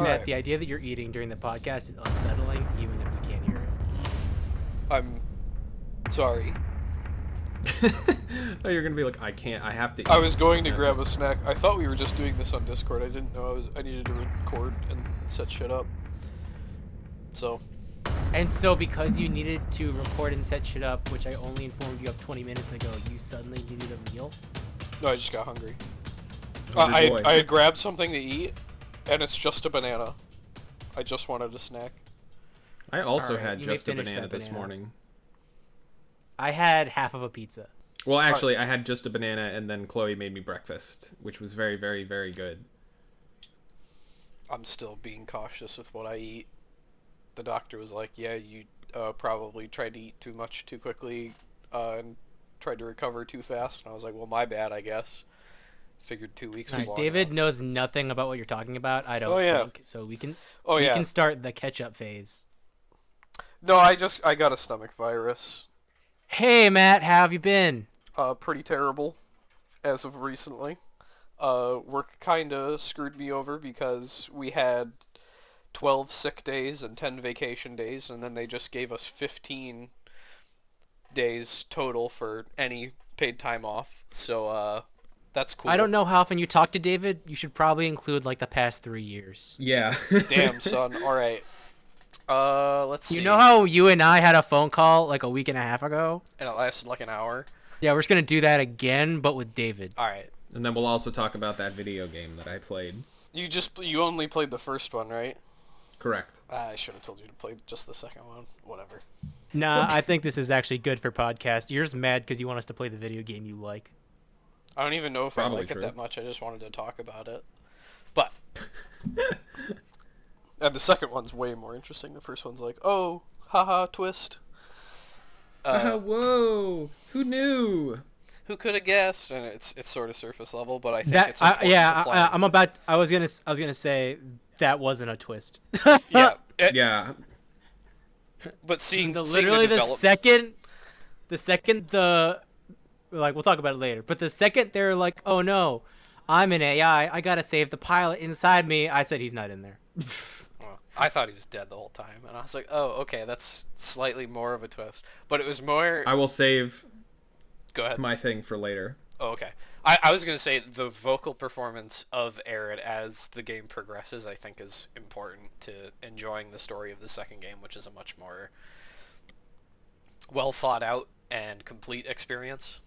Matt, right. the idea that you're eating during the podcast is unsettling, even if we can't hear it. I'm sorry. Oh, you're gonna be like, I have to eat. I was going to No, grab just- a snack. I thought we were just doing this on Discord. I didn't know I needed to record and set shit up. So, And so because you needed to record and set shit up, which I only informed you of 20 minutes ago, you suddenly needed a meal? no, I just got hungry. So did Boy. I had grabbed something to eat, and it's just a banana. I just wanted a snack. I also Alright, had you may just a finish banana that this banana. morning. I had half of a pizza. Well, actually, I had just a banana, and then Chloe made me breakfast, which was very, very, very good. I'm still being cautious with what I eat. The doctor was like, yeah, you probably tried to eat too much too quickly and tried to recover too fast. And I was like, well, my bad, I guess. Figured 2 weeks was Alright, long David enough. knows nothing about what you're talking about, I don't Oh, yeah. think. So we can yeah. can start the catch-up phase. No, I got a stomach virus. Hey, Matt, how have you been? Pretty terrible, as of recently. Work kinda screwed me over because we had 12 sick days and 10 vacation days, and then they just gave us 15 days total for any paid time off. So, that's cool. I don't know how often you talk to David. You should probably include, like, the past 3 years. Yeah. Damn, son. Alright. Let's see. You know how you and I had a phone call, like, a week and a half ago? And it lasted like an hour? Yeah, we're just going to do that again, but with David. Alright. And then we'll also talk about that video game that I played. You only played the first one, right? Correct. I should have told you to play just the second one. Whatever. Nah, I think this is actually good for podcast. You're just mad because you want us to play the video game you like. I don't even know if Probably I like true. it that much. I just wanted to talk about it. But and the second one's way more interesting. The first one's like, oh, haha, twist. Whoa! Who knew? Who could have guessed? And it's sort of surface level, but I think it's important to plan. I was gonna say that wasn't a twist. Yeah, Yeah. but seeing Literally the the second like we'll talk about it later. But the second they're like, oh no, I'm an AI. I gotta save the pilot inside me. I said he's not in there. Well, I thought he was dead the whole time, and I was like, oh, okay, that's slightly more of a twist. But it was more. I will save Go ahead. my thing for later. Oh, okay. I was going to say the vocal performance of Aerith as the game progresses, I think, is important to enjoying the story of the second game, which is a much more well thought out and complete experience.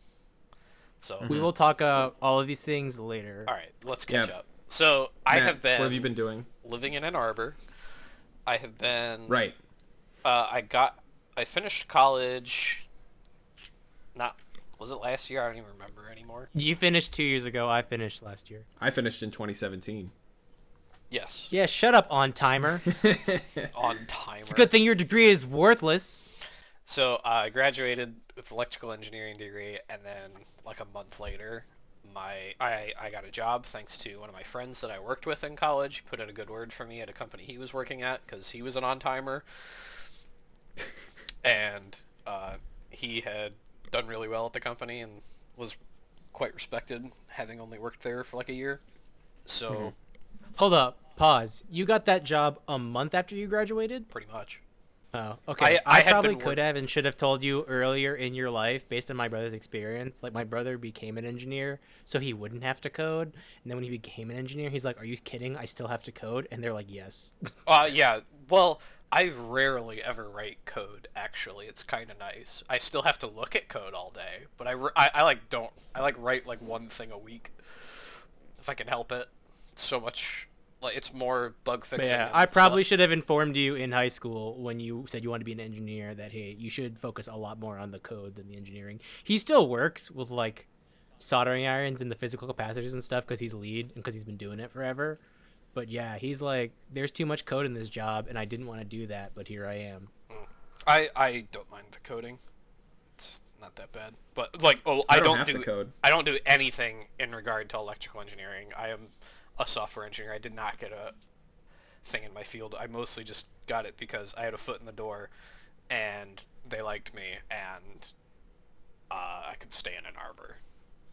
So, We will talk all of these things later. all right, let's catch Yeah. up. So, I Matt, have been What have you been doing? living in Ann Arbor. I have been Right. I finished college. Was it last year? I don't even remember anymore. You finished 2 years ago. I finished last year. I finished in 2017. Yes. Yeah, shut up, on timer. On timer. It's a good thing your degree is worthless. So I graduated with electrical engineering degree, and then like a month later, I got a job thanks to one of my friends that I worked with in college. Put in a good word for me at a company he was working at because he was an on-timer, and he had done really well at the company and was quite respected, having only worked there for like a year. So Hold up. Pause. You got that job a month after you graduated? pretty much. Oh, okay. I I had probably been could have and should have told you earlier in your life based on my brother's experience. Like, my brother became an engineer, so he wouldn't have to code. And then when he became an engineer, he's like, are you kidding? I still have to code? And they're like, yes. Yeah. Well, I rarely ever write code, actually. It's kind of nice. I still have to look at code all day, but I like don't. I like write like one thing a week if I can help it. It's so much. Like, it's more bug But fixing. yeah, and I probably stuff. should have informed you in high school when you said you wanted to be an engineer that, hey, you should focus a lot more on the code than the engineering. He still works with, like, soldering irons and the physical capacitors and stuff because he's lead and because he's been doing it forever. But yeah, he's like, there's too much code in this job, and I didn't want to do that, but here I am. I don't mind the coding. It's not that bad. But like, I don't have to code. I don't do anything in regard to electrical engineering. I am a software engineer. I did not get a thing in my field. I mostly just got it because I had a foot in the door, and they liked me, and I could stay in Ann Arbor.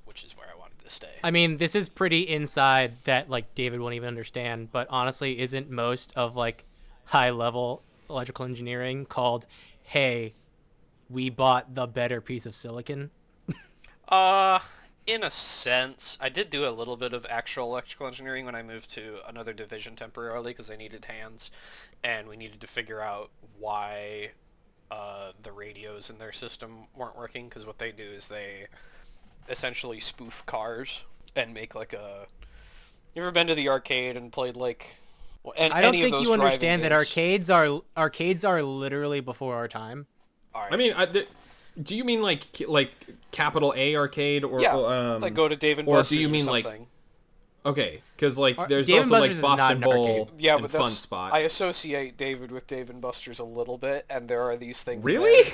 which is where I wanted to stay. I mean, this is pretty inside that like David won't even understand, but honestly, isn't most of like high level electrical engineering called, "Hey, we bought the better piece of silicon"? In a sense, I did do a little bit of actual electrical engineering when I moved to another division temporarily because I needed hands, and we needed to figure out why the radios in their system weren't working, because what they do is they essentially spoof cars and make like a... You ever been to the arcade and played like... Well, I don't any of think those you driving understand that games? arcades are literally before our time. All right. I mean, do you mean like capital A arcade or Yeah, like go to Dave and or Buster's do you mean or like something. okay? Because like there's Dave and also Buster's like is not Boston an Bowl arcade. Yeah, and but Fun that's... Spot. I associate David with Dave and Buster's a little bit, and there are these things Really? there.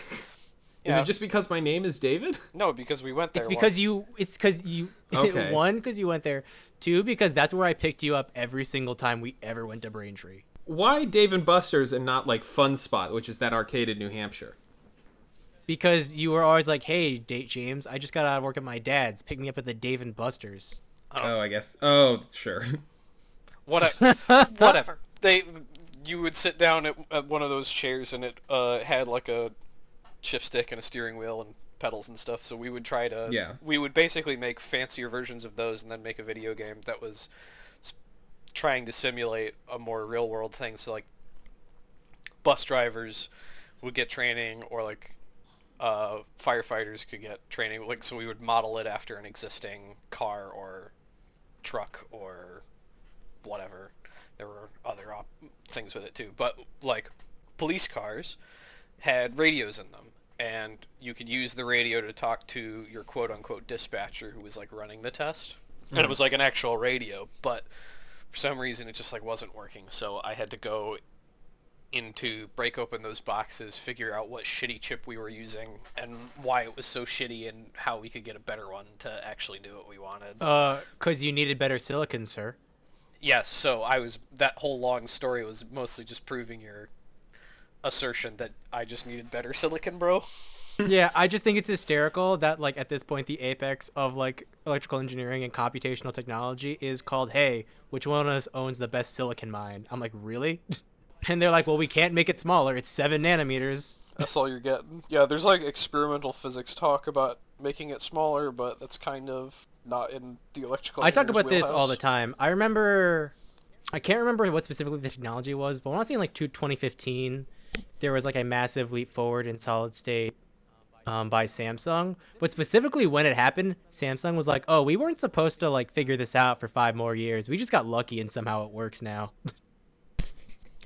Is Yeah. it just because my name is David? No, because we went there It's because once. you. It's because you. Okay. One, because you went there. Two, because that's where I picked you up every single time we ever went to Braintree. Why Dave and Buster's and not like Fun Spot, which is that arcade in New Hampshire? Because you were always like, "Hey, James, I just got out of work at my dad's. Pick me up at the Dave and Buster's." Oh, I guess. Oh, sure. Whatever. You would sit down at one of those chairs, and it had like a shift stick and a steering wheel and pedals and stuff. So we would try to... Yeah. We would basically make fancier versions of those, and then make a video game that was trying to simulate a more real world thing. So like, bus drivers would get training, or like firefighters could get training. Like, so we would model it after an existing car or truck or whatever. There were other things with it too, but like police cars had radios in them, and you could use the radio to talk to your quote-unquote dispatcher who was like running the test. And it was like an actual radio, but for some reason it just like wasn't working. So I had to go break open those boxes, figure out what shitty chip we were using and why it was so shitty, and how we could get a better one to actually do what we wanted. Because you needed better silicon, sir. Yes, so that whole long story was mostly just proving your assertion that I just needed better silicon, bro. Yeah, I just think it's hysterical that like at this point the apex of like electrical engineering and computational technology is called, "Hey, which one of us owns the best silicon mine?" I'm like, really? And they're like, "Well, we can't make it smaller. It's 7 nanometers." That's all you're getting. Yeah, there's like experimental physics talk about making it smaller, but that's kind of not in the electrical I talk engineer's about this all wheelhouse. the time. I can't remember what specifically the technology was, but when I was in like 2015, there was like a massive leap forward in solid state by Samsung. But specifically when it happened, Samsung was like, "Oh, we weren't supposed to like figure this out for 5 more years. We just got lucky and somehow it works now."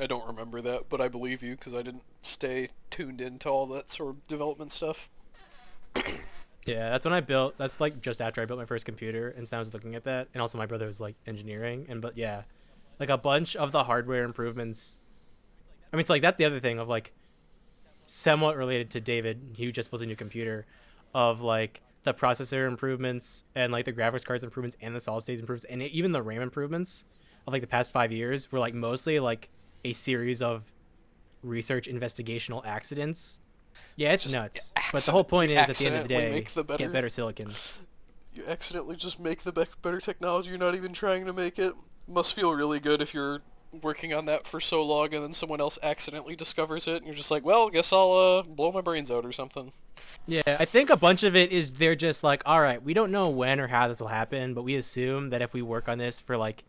I don't remember that, but I believe you because I didn't stay tuned into all that sort of development stuff. Yeah, that's like just after I built my first computer, and so I was looking at that, and also my brother was like engineering, but yeah, like a bunch of the hardware improvements. I mean, it's like that's the other thing of like somewhat related to David, who just built a new computer, of like the processor improvements and like the graphics cards improvements and the solid state improvements and even the RAM improvements of like the past 5 years were like mostly like a series of research investigational accidents. Yeah, it's Just nuts. But the whole point is, at the end of the accidentally day, make the better- get better silicon. You accidentally just make the better technology. You're not even trying to make it. Must feel really good if you're working on that for so long and then someone else accidentally discovers it and you're just like, well, guess I'll blow my brains out or something. Yeah, I think a bunch of it is they're just like, all right, we don't know when or how this will happen, but we assume that if we work on this for like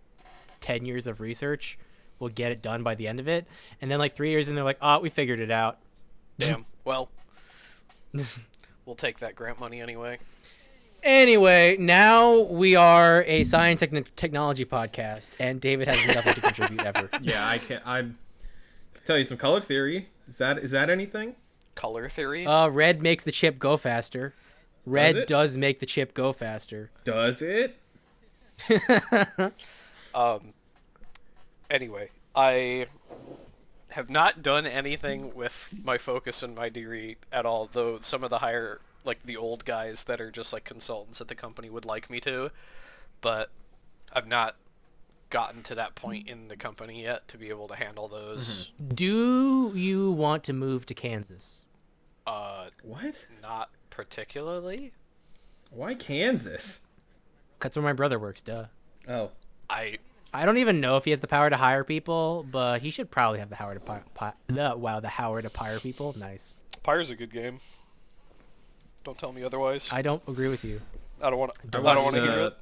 10 years of research, we'll get it done by the end of it. And then like 3 years and they're like, oh, we figured it out. Damn. Well, we'll take that grant money anyway. Anyway, now we are a science technology podcast, and David has nothing to contribute ever. Yeah, I can tell you some color theory. Is that anything? Color theory? Red makes the chip go faster. Red it? does make the chip go faster. Does it? Anyway, I have not done anything with my focus in my degree at all, though some of the higher, like the old guys that are just like consultants at the company would like me to, but I've not gotten to that point in the company yet to be able to handle those. Do you want to move to Kansas? What? Not particularly. Why Kansas? That's where my brother works, duh. Oh. I I don't even know if he has the power to hire people, but he should probably have the power to the power to hire people. Nice. Pyre's a good game. Don't tell me otherwise. I don't agree with you. I don't want to. I I don't want to hear it.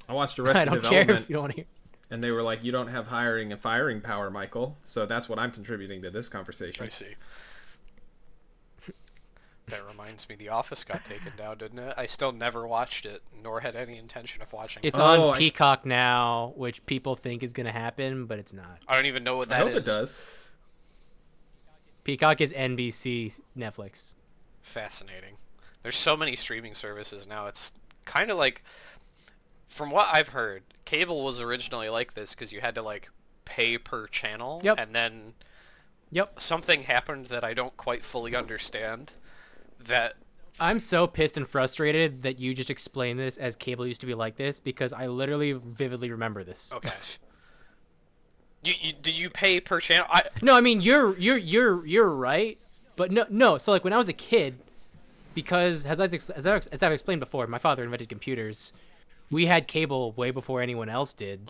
I watched I Arrested don't Development, care if you don't want to hear. and they were like, "You don't have hiring and firing power, Michael." So that's what I'm contributing to this I conversation. see. That reminds me, The Office got taken down, didn't it? I still never watched it, nor had any intention of watching it. It's Oh, on Peacock now, which people think is going to happen, but it's not. I don't even know what I that hope is. it does. Peacock is NBC Netflix. Fascinating. There's so many streaming services now. It's kind of like, from what I've heard, cable was originally like this because you had to like pay per channel, Yep. and then Yep. something happened that I don't quite fully understand. That I'm so pissed and frustrated that you just explained this as cable used to be like this because I literally vividly remember this. okay. Did you pay per channel? No, I mean you're right, but no. So like when I was a kid, because as I've explained before, my father invented computers. We had cable way before anyone else did,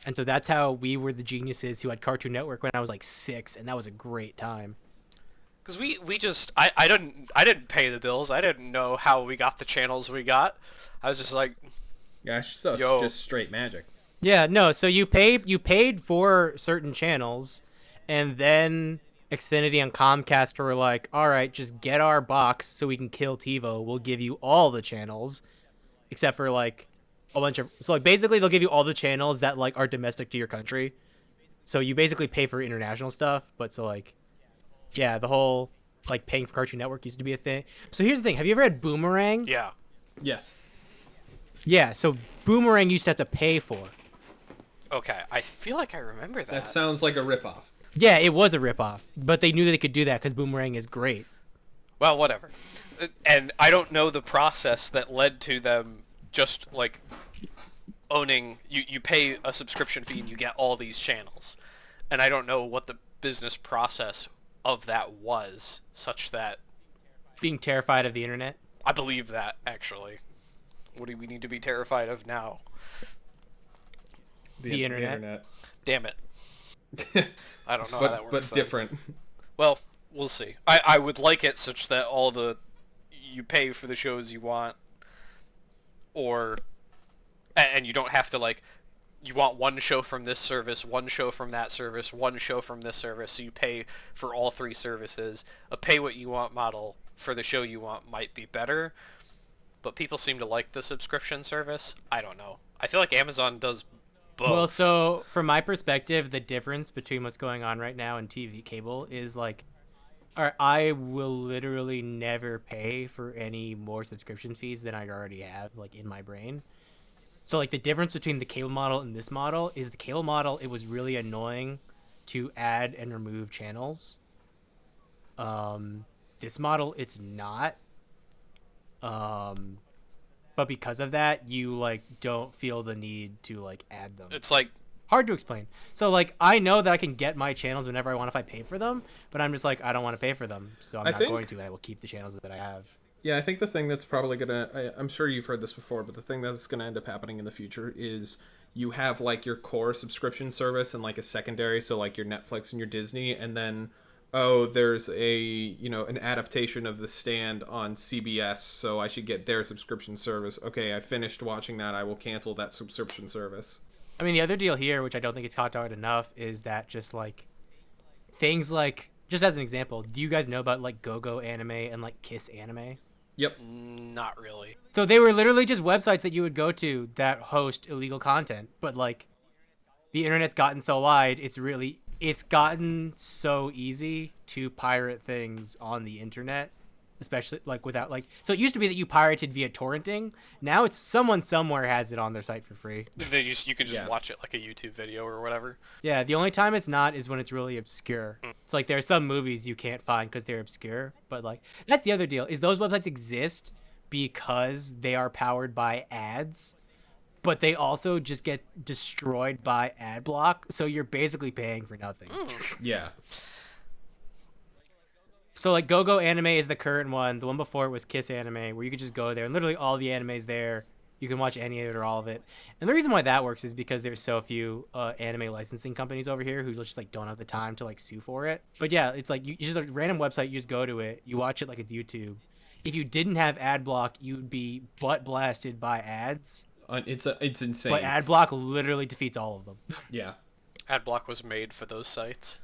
and so that's how we were the geniuses who had Cartoon Network when I was like 6, and that was a great time. Because we just I didn't pay the bills. I didn't know how we got the channels we got. I was just like, Yeah, so it's Yo. just straight magic. Yeah, no. So you paid for certain channels, and then Xfinity and Comcast were like, "All right, just get our box so we can kill TiVo. We'll give you all the channels, except for like a bunch of." So like basically, they'll give you all the channels that like are domestic to your country. So you basically pay for international stuff, but so like, yeah, the whole like paying for Cartoon Network used to be a thing. So here's the thing: have you ever had Boomerang? yeah. Yes. Yeah. So Boomerang used to have to pay for. Okay, I feel like I remember that. That sounds like a ripoff. Yeah, it was a ripoff, but they knew that they could do that because Boomerang is great. Well, whatever. And I don't know the process that led to them just like owning. You pay a subscription fee and you get all these channels, and I don't know what the business process of that was, such that Being terrified of the internet. I believe that actually. What do we need to be terrified of now? The internet. Damn it. I don't know how that but works. then. different. Well, we'll see. I would like it such that all the you pay for the shows you want, or and you don't have to like you want one show from this service, one show from that service, one show from this service, so you pay for all three services. A pay what you want model for the show you want might be better, but people seem to like the subscription service. I don't know. I feel like Amazon does both. Well, so from my perspective, the difference between what's going on right now and TV cable is like, I will literally never pay for any more subscription fees than I already have, like in my brain. So like the difference between the cable model and this model is the cable model, it was really annoying to add and remove channels. This model, it's not. But because of that, you like don't feel the need to like add them. It's like Hard to explain. So like I know that I can get my channels whenever I want if I pay for them, but I'm just like I don't want to pay for them, so I'm not going to, and I will keep the channels that I have. Yeah, I think the thing that's probably I'm sure you've heard this before, but the thing that's gonna end up happening in the future is you have like your core subscription service and like a secondary, so like your Netflix and your Disney, and then there's an adaptation of The Stand on CBS, so I should get their subscription service. Okay, I finished watching that, I will cancel that subscription service. I mean, the other deal here, which I don't think it's talked about enough, is that just like things like, just as an example, do you guys know about like Go Anime and like Kiss Anime? Yep. not really. So they were literally just websites that you would go to that host illegal content, but like the internet's gotten so wide, it's gotten so easy to pirate things on the internet, especially like without like, so it used to be that you pirated via torrenting. Now it's someone somewhere has it on their site for free. You could just watch it like a YouTube video or whatever. Yeah, the only time it's not is when it's really obscure. It's like there are some movies you can't find because they're obscure, but like that's the other deal is those websites exist because they are powered by ads, but they also just get destroyed by ad block, so you're basically paying for nothing. Yeah. So like GoGo Anime is the current one. The one before it was Kiss Anime, where you could just go there and literally all the anime's there. You can watch any of it or all of it. And the reason why that works is because there's so few anime licensing companies over here who just like don't have the time to like sue for it. But yeah, it's like you just a random website. You just go to it. You watch it like it's YouTube. If you didn't have ad block, you'd be butt blasted by ads. It's insane. But ad block literally defeats all of them. Yeah. Adblock was made for those sites,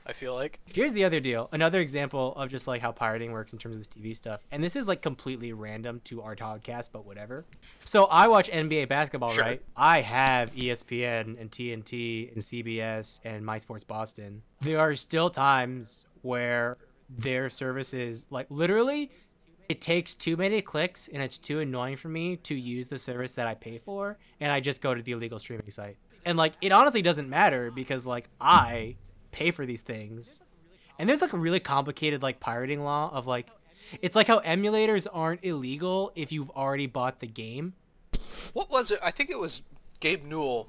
I feel like. Here's the other deal. Another example of just like how pirating works in terms of this TV stuff. And this is like completely random to our podcast, but whatever. So I watch NBA basketball, Sure. right? I have ESPN and TNT and CBS and My Sports Boston. There are still times where their services, like literally, it takes too many clicks and it's too annoying for me to use the service that I pay for. And I just go to the illegal streaming site. And like, it honestly doesn't matter because like I pay for these things. And there's like a really complicated like pirating law of like, it's like how emulators aren't illegal if you've already bought the game. What was it? I think it was Gabe Newell.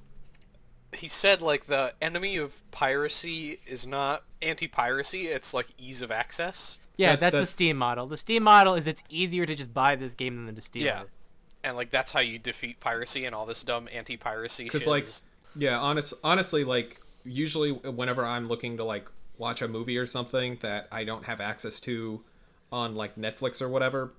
He said like the enemy of piracy is not anti-piracy, it's like ease of access. Yeah, that's the Steam model. The Steam model is it's easier to just buy this game than to steal Yeah. it. And like that's how you defeat piracy and all this dumb anti-piracy shit. Because like, yeah, honestly, like usually whenever I'm looking to like watch a movie or something that I don't have access to on like Netflix or whatever,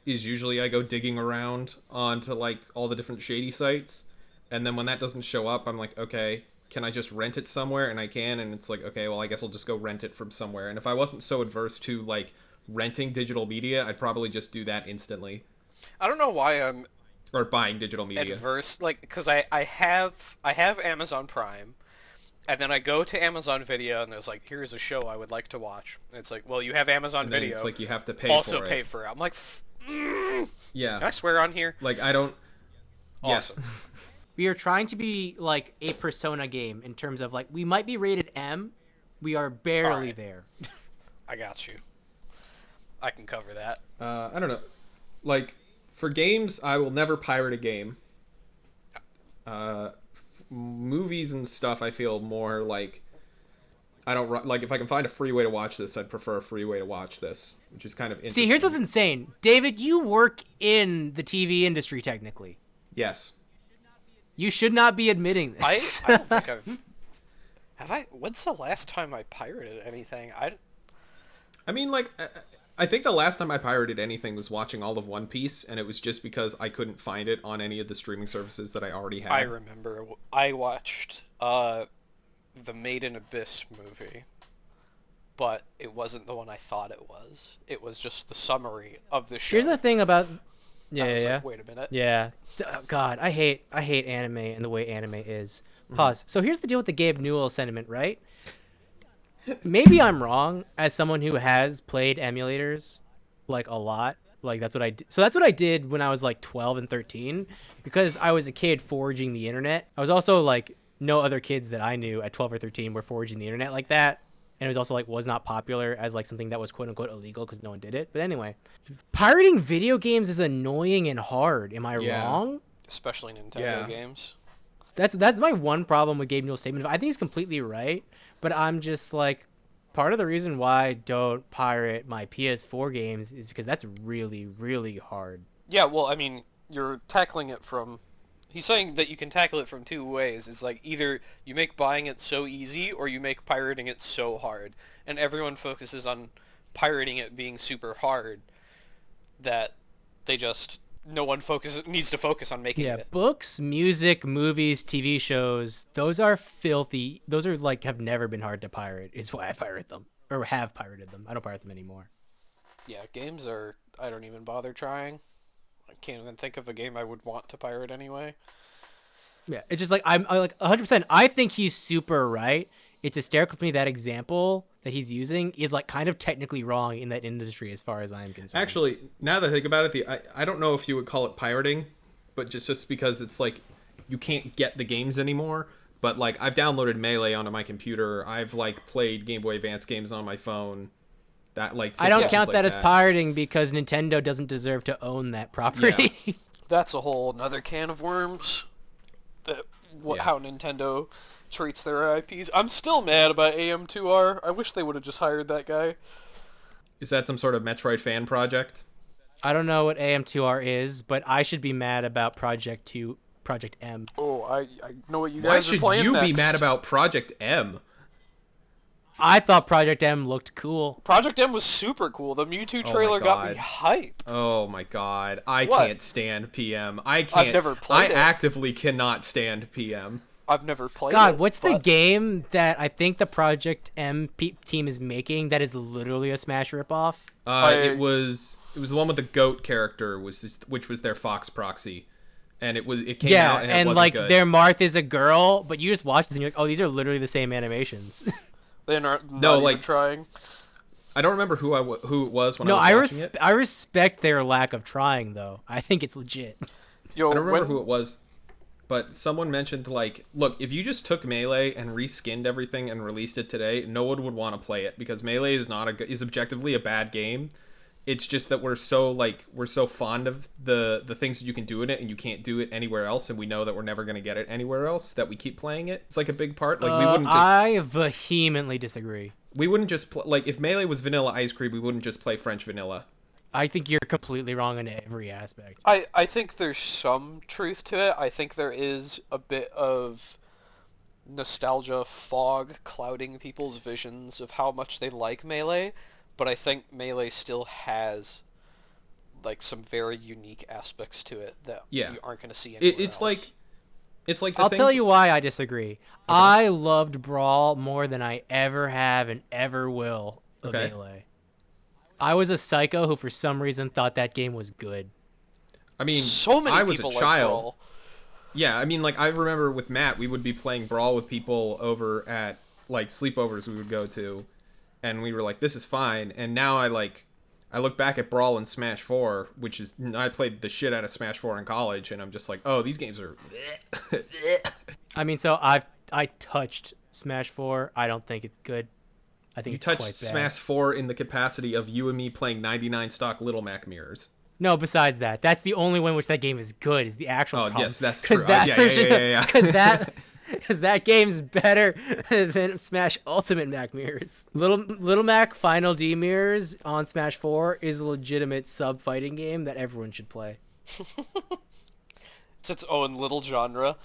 is usually I go digging around onto like all the different shady sites, and then when that doesn't show up, I'm like, okay, can I just rent it somewhere? And I can, and it's like, okay, well, I guess I'll just go rent it from somewhere. And if I wasn't so adverse to like renting digital media, I'd probably just do that instantly. I don't know why I'm Or buying digital media. adverse, like, because I have Amazon Prime, and then I go to Amazon Video, and there's like, here's a show I would like to watch. And it's like, well, you have Amazon And then Video. it's like you have to pay also for it. pay for it. I'm like, Yeah. can I swear on here? Like I don't. Yes. Awesome. We are trying to be like a Persona game in terms of like, we might be rated M. We are barely Alright. there. I got you. I can cover that. I don't know. Like for games, I will never pirate a game. Movies and stuff, I feel more like I don't like if I can find a free way to watch this, I'd prefer a free way to watch this, which is kind of interesting. See, here's what's insane. David, you work in the TV industry technically. Yes. You should not be admitting this. I don't think have I? When's the last time I pirated anything? I mean, like, I think the last time I pirated anything was watching all of One Piece, and it was just because I couldn't find it on any of the streaming services that I already had. I remember I watched the Made in Abyss movie, but it wasn't the one I thought it was. It was just the summary of the show. Here's the thing about I was yeah. like, wait a minute. Yeah. God, I hate anime and the way anime is. Pause. So here's the deal with the Gabe Newell sentiment, right? Maybe I'm wrong as someone who has played emulators like a lot. Like that's what I did. So that's what I did when I was like 12 and 13 because I was a kid foraging the internet. I was also like no other kids that I knew at 12 or 13 were foraging the internet like that. And it was also like was not popular as like something that was quote unquote illegal because no one did it. But anyway, pirating video games is annoying and hard. Am I wrong? Especially Nintendo Yeah. games. That's my one problem with Gabe Newell's statement. I think he's completely right, but I'm just like, part of the reason why I don't pirate my PS4 games is because that's really, really hard. Yeah, well, I mean, you're tackling it from... He's saying that you can tackle it from two ways. It's like either you make buying it so easy or you make pirating it so hard. And everyone focuses on pirating it being super hard that they just... No one needs to focus on making it. Books, music, movies, TV shows, those are filthy. Those are like have never been hard to pirate. Is why I pirate them or have pirated them. I don't pirate them anymore. Yeah, games are... I don't even bother trying. I can't even think of a game I would want to pirate anyway. Yeah, it's just like I'm like 100%. I think he's super right. It's hysterical to me that example that he's using is like kind of technically wrong in that industry as far as I'm concerned. Actually, now that I think about it, I don't know if you would call it pirating, but just because it's like you can't get the games anymore. But like I've downloaded Melee onto my computer. I've like played Game Boy Advance games on my phone. That like I don't situations count like that as pirating because Nintendo doesn't deserve to own that property. Yeah. That's a whole another can of worms. Yeah. How Nintendo treats their IPs. I'm still mad about AM2R. I wish they would have just hired that guy. Is that some sort of Metroid fan project? I don't know what AM2R is, but I should be mad about Project M. Oh, I know what you Why guys are should playing you be next. mad about Project M? I thought Project M looked cool. Project M was super cool. The Mewtwo Oh my trailer got me God. hype. Oh my god. I What? can't stand PM. I can't. never played I it. actively cannot stand PM. I've never played it. God, what's the but game that I think the Project M team is making that is literally a Smash ripoff? It was the one with the goat character, which was their Fox proxy, and it came Yeah, out and it and wasn't like good. their Marth is a girl, but you just watch this and you're like, oh, these are literally the same animations. They're not No, even trying. I don't remember who it was when No, I was watching it. I respect their lack of trying though. I think it's legit. Yo, I don't remember when- who it was, but someone mentioned like, look, if you just took Melee and reskinned everything and released it today, no one would want to play it because Melee is is objectively a bad game. It's just that we're so fond of the things that you can do in it, and you can't do it anywhere else, and we know that we're never going to get it anywhere else, that we keep playing it. It's like a big part. Like we wouldn't just I vehemently disagree. like if Melee was vanilla ice cream, we wouldn't just play French vanilla. I think you're completely wrong in every aspect. I think there's some truth to it. I think there is a bit of nostalgia fog clouding people's visions of how much they like Melee, but I think Melee still has like some very unique aspects to it that Yeah. you aren't going to see anywhere It's else. like the I'll things, tell you why I disagree. I loved Brawl more than I ever have and ever will of Okay. Melee. I was a psycho who for some reason thought that game was good. I mean, so many I was people a like child. Brawl. Yeah, I mean, like, I remember with Matt, we would be playing Brawl with people over at, like, sleepovers we would go to, and we were like, this is fine, and now I look back at Brawl and Smash 4, which is, I played the shit out of Smash 4 in college, and I'm just like, oh, these games are... I mean, so I touched Smash 4. I don't think it's good. I think You it's quite touched bad. Smash 4 in the capacity of you and me playing 99 stock Little Mac mirrors. No, besides that, that's the only way in which that game is good. Is the actual. Oh, problem. yes, that's 'Cause true. That Yeah. Because that game's better than Smash Ultimate Mac mirrors. Little Mac Final D mirrors on Smash 4 is a legitimate sub fighting game that everyone should play. It's its own little genre.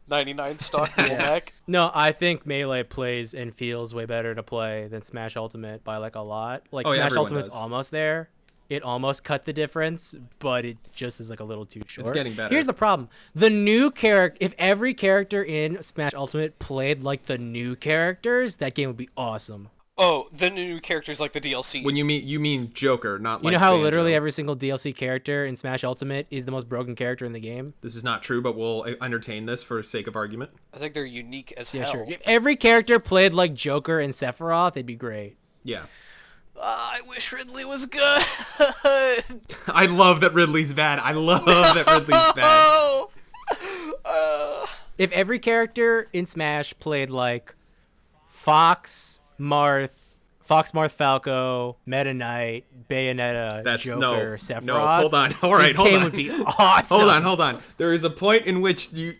99 stock Little Mac. No, I think Melee plays and feels way better to play than Smash Ultimate by like a lot. Like Oh, yeah, Smash everyone Ultimate's does. almost there. It almost cut the difference, but it just is like a little too short. getting better. Here's the problem. The new character, if every character in Smash Ultimate played like the new characters, that game would be awesome. Oh, the new characters like the DLC. When you mean Joker, not You like know how Banjo. literally every single DLC character in Smash Ultimate is the most broken character in the game? This is not true, but we'll entertain this for sake of argument. I think they're unique as Yeah, hell. sure. If every character played like Joker and Sephiroth, it'd be great. Yeah. I wish Ridley was good. I love that Ridley's bad. I love that Ridley's bad. Oh. If every character in Smash played like Fox, Marth, Falco, Meta Knight, Bayonetta, That's Joker, Sephiroth. no. Hold on. All right, this hold game on. would be awesome. Hold on. There is a point in which you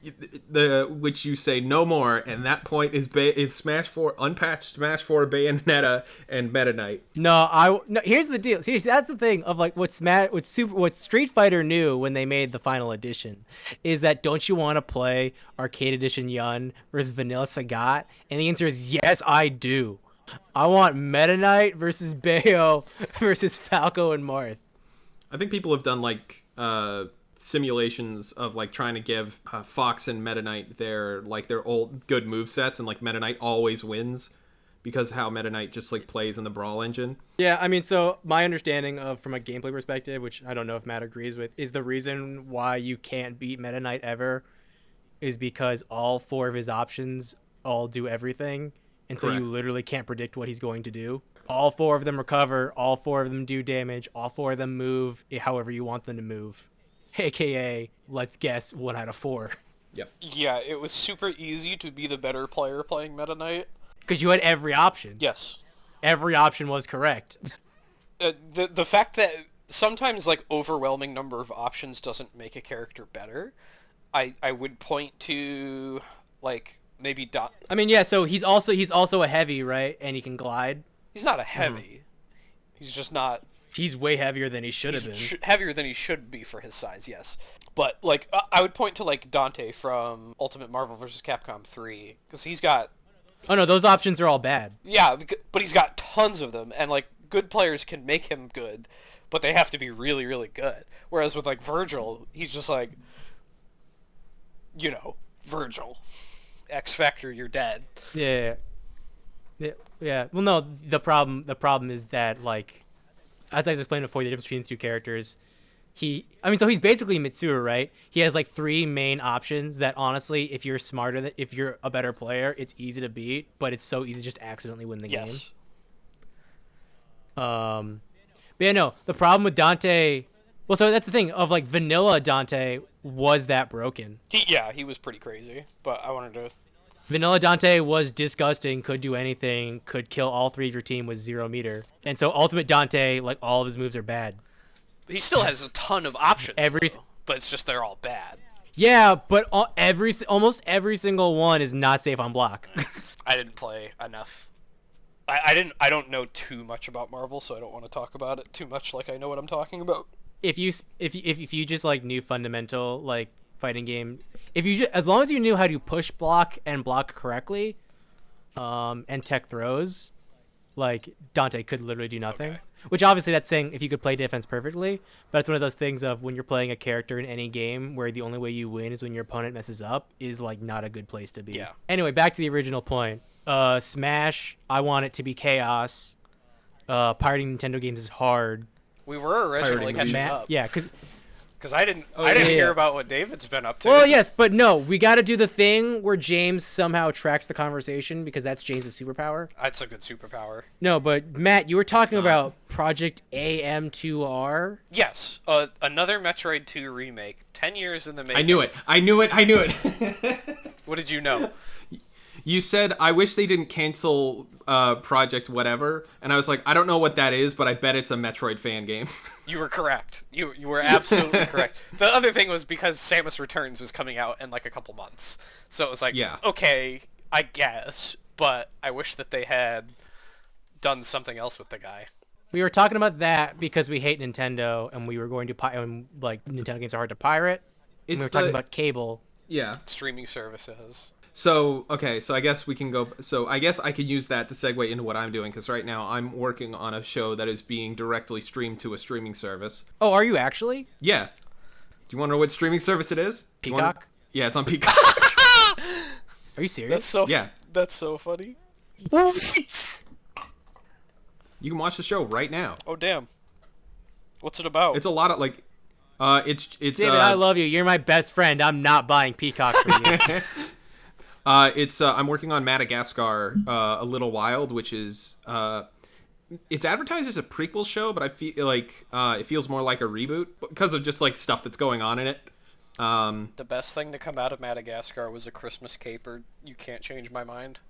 say no more, and that point is Smash 4 unpatched Smash 4 Bayonetta and Meta Knight. No. Here's the deal. Seriously, that's the thing of like what Street Fighter knew when they made the final edition is that don't you want to play Arcade Edition Yun versus Vanilla Sagat? And the answer is yes, I do. I want Meta Knight versus Bayo versus Falco and Marth. I think people have done like simulations of like trying to give Fox and Meta Knight their old good movesets, and like Meta Knight always wins because how Meta Knight just like plays in the Brawl engine. Yeah, I mean, so my understanding of from a gameplay perspective, which I don't know if Matt agrees with, is the reason why you can't beat Meta Knight ever is because all four of his options all do everything. And so you Correct. literally can't predict what he's going to do. All four of them recover. All four of them do damage. All four of them move however you want them to move. AKA, let's guess, 1 out of 4. Yep. Yeah, it was super easy to be the better player playing Meta Knight. Because you had every option. Yes. Every option was correct. The fact that sometimes like overwhelming number of options doesn't make a character better. I would point to like maybe I mean, yeah, so he's also a heavy, right? And he can glide. He's not a heavy. He's just not He's way heavier than he should have been. heavier than he should be for his size, yes. But, like, I would point to, like, Dante from Ultimate Marvel vs. Capcom 3, because he's got... Oh, no, those options are all bad. Yeah, but he's got tons of them, and, like, good players can make him good, but they have to be really, really good. Whereas with, like, Virgil, he's just like, you know, Virgil. X Factor, you're dead. Yeah. Yeah. Well, no, the problem is that, like, as I explained before, the difference between the two characters, so he's basically Mitsuru, right? He has like 3 main options that honestly, if you're a better player, it's easy to beat, but it's so easy to just accidentally win the game. But yeah, no, the problem with Dante, well, so that's the thing of like vanilla Dante was that broken. He was pretty crazy, but I wanted to... Vanilla Dante was disgusting, could do anything, could kill all 3 of your team with 0 meter. And so Ultimate Dante, like, all of his moves are bad. He still has a ton of options, Every- but it's just they're all bad. Yeah, but almost every single one is not safe on block. I didn't play enough. I don't know too much about Marvel, so I don't want to talk about it too much like I know what I'm talking about. If you just like knew fundamental like fighting game, as long as you knew how to push block and block correctly, and tech throws, like Dante could literally do nothing. Okay. Which obviously that's saying if you could play defense perfectly, but it's one of those things of when you're playing a character in any game where the only way you win is when your opponent messes up is like not a good place to be. Yeah. Anyway, back to the original point. Smash, I want it to be chaos. Pirating Nintendo games is hard. We were originally Pirating catching up. Yeah, Because I didn't yeah. hear about what David's been up to. well, yes, but no, we got to do the thing where James somehow tracks the conversation because that's James's superpower. That's a good superpower. No, but Matt, you were talking about Project AM2R. Yes, another Metroid 2 remake, 10 years in the making. I knew it. What did you know? You said, I wish they didn't cancel Project whatever, and I was like, I don't know what that is, but I bet it's a Metroid fan game. You were correct. You were absolutely correct. The other thing was because Samus Returns was coming out in like a couple months. So it was like, Yeah. okay, I guess, but I wish that they had done something else with the guy. We were talking about that because we hate Nintendo, and we were going to like Nintendo games are hard to pirate. And we were talking about cable. Yeah. Streaming services. So, okay, so I guess we can go... So I guess I could use that to segue into what I'm doing, because right now I'm working on a show that is being directly streamed to a streaming service. Oh, are you actually? Yeah. Do you want to know what streaming service it is? Peacock? Yeah, it's on Peacock. Are you serious? Yeah. That's so funny. What? You can watch the show right now. Oh damn. What's it about? It's a lot of, like... It's David, I love you. You're my best friend. I'm not buying Peacock for you. I'm working on Madagascar, A Little Wild, which is it's advertised as a prequel show, but I feel like it feels more like a reboot because of just like stuff that's going on in it. The best thing to come out of Madagascar was a Christmas caper. You can't change my mind.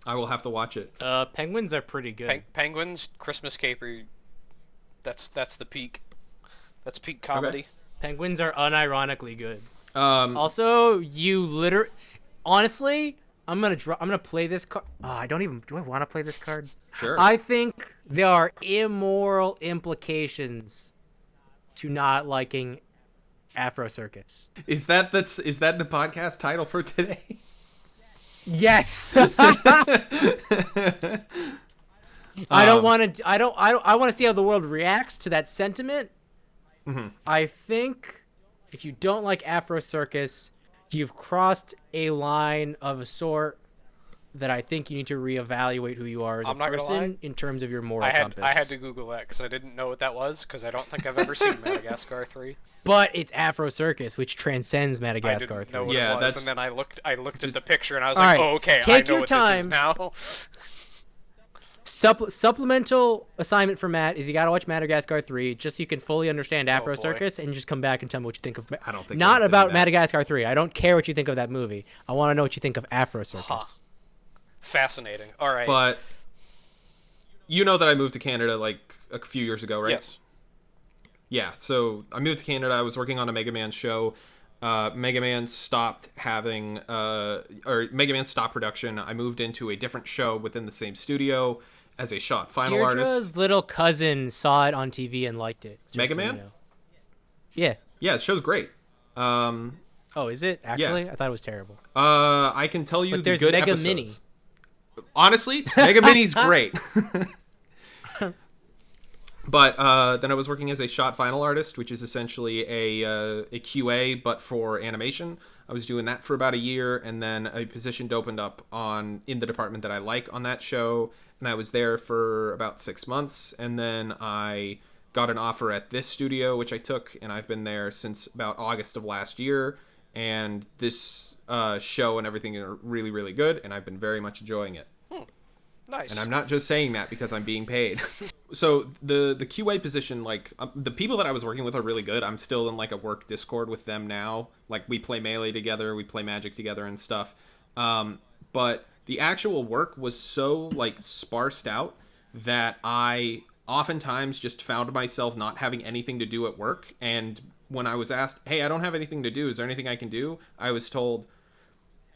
I will have to watch it. Penguins are pretty good. Penguins, Christmas caper. That's the peak. That's peak comedy. Okay. Penguins are unironically good. Also, Also, honestly, I'm gonna play this card. Do I want to play this card? sure. I think there are immoral implications to not liking Afro Circus. Is that the podcast title for today? Yes. I want to see how the world reacts to that sentiment. Mm-hmm. I think if you don't like Afro Circus, you've crossed a line of a sort that I think you need to reevaluate who you are as a person in terms of your moral compass. I had to Google that because I didn't know what that was because I don't think I've ever seen Madagascar 3. But it's Afro Circus, which transcends Madagascar I 3. didn't know what Yeah, it was, that's- and then I looked at the picture and I was All like, right, oh, okay, take I know your what time. this is now. Supplemental assignment for Matt is you got to watch Madagascar 3 just so you can fully understand Afro boy. Circus and just come back and tell me what you think of I don't think not I have to do about that. Madagascar 3. I don't care what you think of that movie. I want to know what you think of Afro Circus. Fascinating. All right. But you know that I moved to Canada like a few years ago, right? Yes. Yeah, so I moved to Canada. I was working on a Mega Man show. Mega Man stopped Mega Man stopped production. I moved into a different show within the same studio, as a shot final Deirdre's artist. little cousin saw it on TV and liked it. Just Mega so you Man? know. Yeah. Yeah, the show's great. Oh, is it actually? I thought it was terrible. I can tell you But the there's good Mega episodes. Mini. Honestly, Mega Mini's great. But then I was working as a shot final artist, which is essentially a QA, but for animation. I was doing that for about a year, and then a position opened up in the department that I like on that show, and I was there for about 6 months, and then I got an offer at this studio, which I took, and I've been there since about August of last year, and this show and everything are really, really good, and I've been very much enjoying it. Nice. And I'm not just saying that because I'm being paid. So the QA position, like the people that I was working with are really good. I'm still in like a work Discord with them now. Like we play Melee together, we play Magic together and stuff. But the actual work was so like sparsed out that I oftentimes just found myself not having anything to do at work. And when I was asked, hey, I don't have anything to do, is there anything I can do? I was told,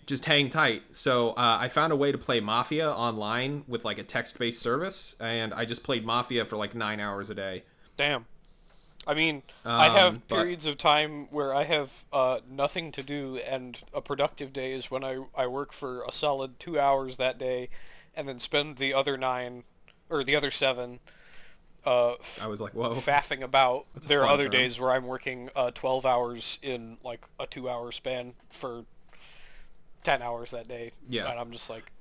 just hang tight. So I found a way to play Mafia online with like a text-based service, and I just played Mafia for like 9 hours a day. Damn. I mean, I have but- periods of time where I have nothing to do, and a productive day is when I work for a solid 2 hours that day, and then spend the other 9, or the other 7, I was like, whoa. faffing about. a There are fun other term. days where I'm working 12 hours in like a 2-hour span for 10 hours that day. Yeah. And I'm just like,